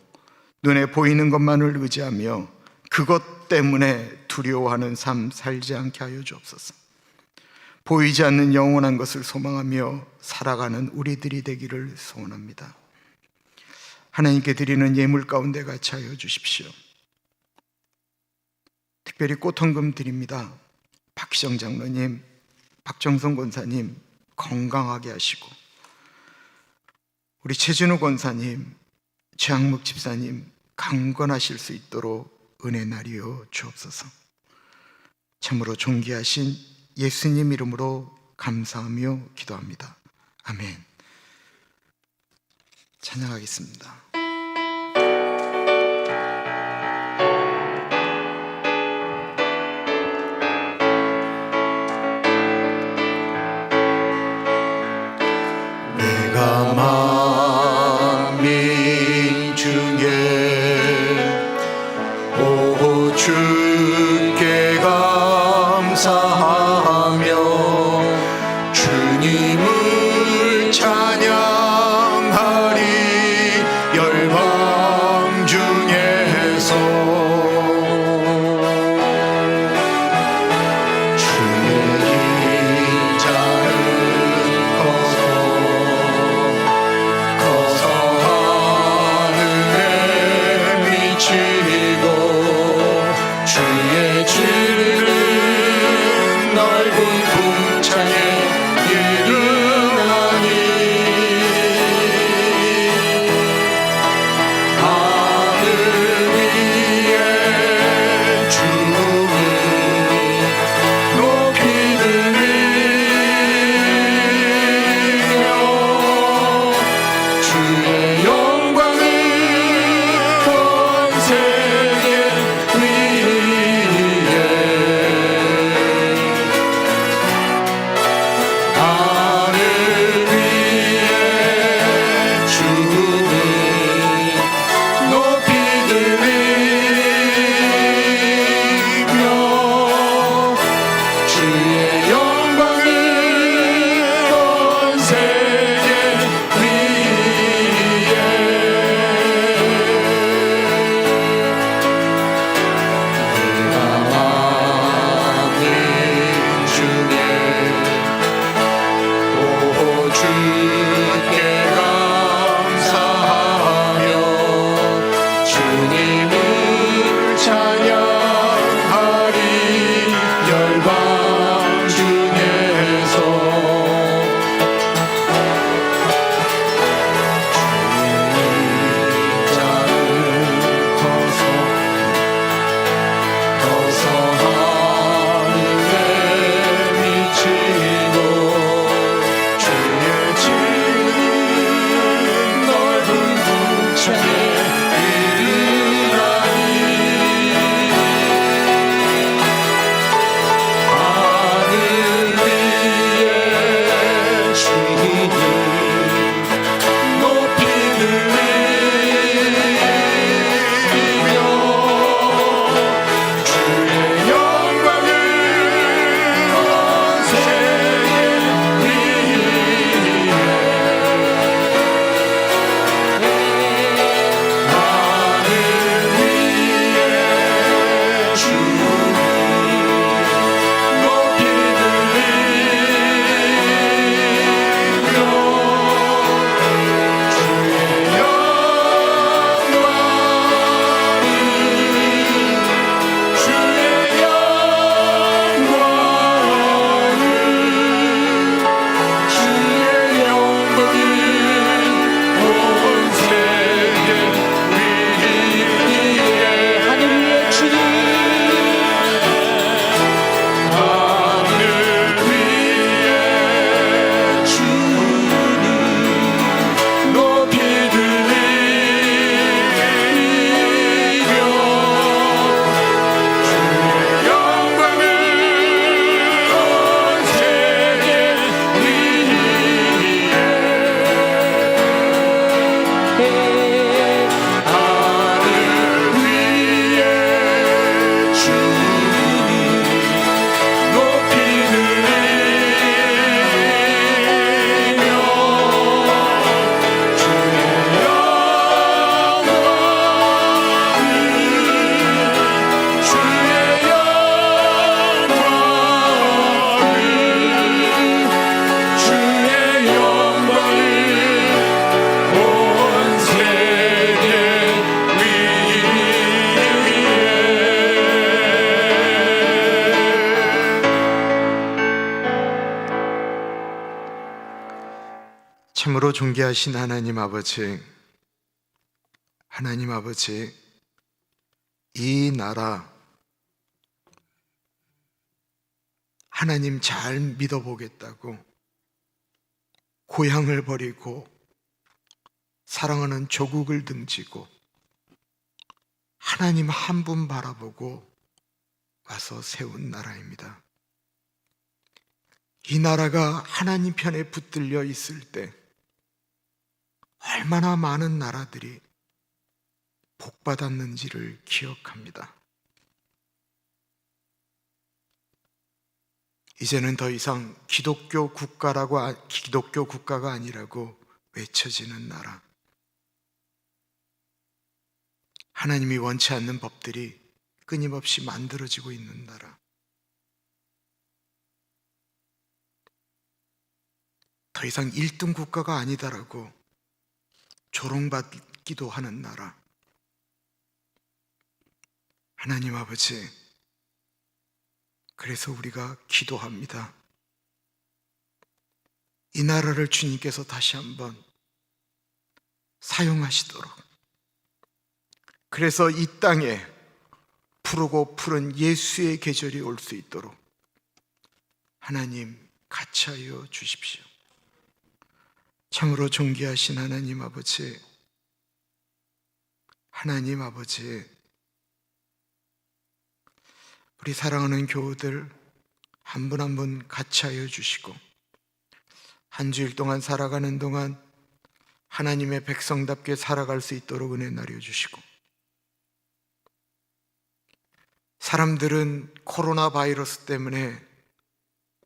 눈에 보이는 것만을 의지하며 그것 때문에 두려워하는 삶 살지 않게 하여 주옵소서. 보이지 않는 영원한 것을 소망하며 살아가는 우리들이 되기를 소원합니다. 하나님께 드리는 예물 가운데 같이 하여 주십시오. 특별히 꽃헌금 드립니다. 박희정 장로님, 박정성 권사님 건강하게 하시고, 우리 최진우 권사님, 최학묵 집사님 강건하실 수 있도록 은혜 나리여 주옵소서. 참으로 존귀하신 예수님 이름으로 감사하며 기도합니다. 아멘. 찬양하겠습니다. 내가 만민 중에 오 주께 감사하며 주님을 찬양하리. 열방 중에서 주의 인자는 커서 하늘에 미치고 주의 주는 넓은 궁창에 이르나니 하늘 위에 주를 높이 들리며 주의 영광을 온 세계 위에 참으로 존귀하신 하나님 아버지, 하나님 아버지, 이 나라 하나님 잘 믿어보겠다고 고향을 버리고 사랑하는 조국을 등지고 하나님 한 분 바라보고 와서 세운 나라입니다. 이 나라가 하나님 편에 붙들려 있을 때 얼마나 많은 나라들이 복받았는지를 기억합니다. 이제는 더 이상 기독교 국가가 아니라고 외쳐지는 나라, 하나님이 원치 않는 법들이 끊임없이 만들어지고 있는 나라, 더 이상 1등 국가가 아니다라고 조롱받기도 하는 나라. 하나님 아버지, 그래서 우리가 기도합니다. 이 나라를 주님께서 다시 한번 사용하시도록, 그래서 이 땅에 푸르고 푸른 예수의 계절이 올 수 있도록 하나님 같이 하여 주십시오. 참으로 존귀하신 하나님 아버지, 하나님 아버지, 우리 사랑하는 교우들 한 분 한 분 같이 하여 주시고, 한 주일 동안 살아가는 동안 하나님의 백성답게 살아갈 수 있도록 은혜 나려 주시고, 사람들은 코로나 바이러스 때문에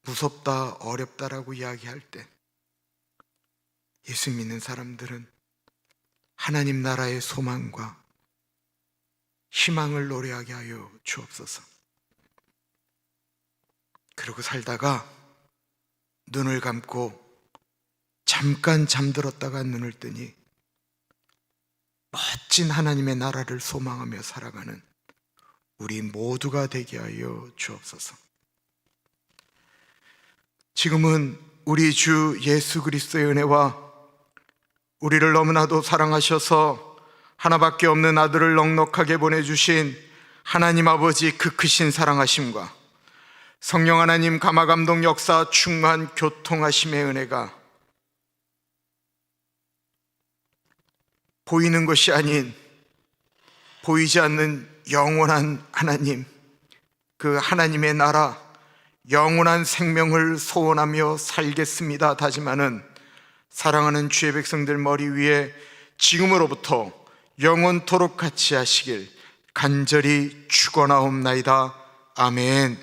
무섭다, 어렵다라고 이야기할 때 예수 믿는 사람들은 하나님 나라의 소망과 희망을 노래하게 하여 주옵소서. 그러고 살다가 눈을 감고 잠깐 잠들었다가 눈을 뜨니 멋진 하나님의 나라를 소망하며 살아가는 우리 모두가 되게 하여 주옵소서. 지금은 우리 주 예수 그리스도의 은혜와 우리를 너무나도 사랑하셔서 하나밖에 없는 아들을 넉넉하게 보내주신 하나님 아버지 그 크신 사랑하심과 성령 하나님 감화감동 역사 충만 교통하심의 은혜가 보이는 것이 아닌 보이지 않는 영원한 하나님, 그 하나님의 나라, 영원한 생명을 소원하며 살겠습니다 다짐하는 사랑하는 주의 백성들 머리 위에 지금으로부터 영원토록 같이 하시길 간절히 축원하옵나이다. 아멘.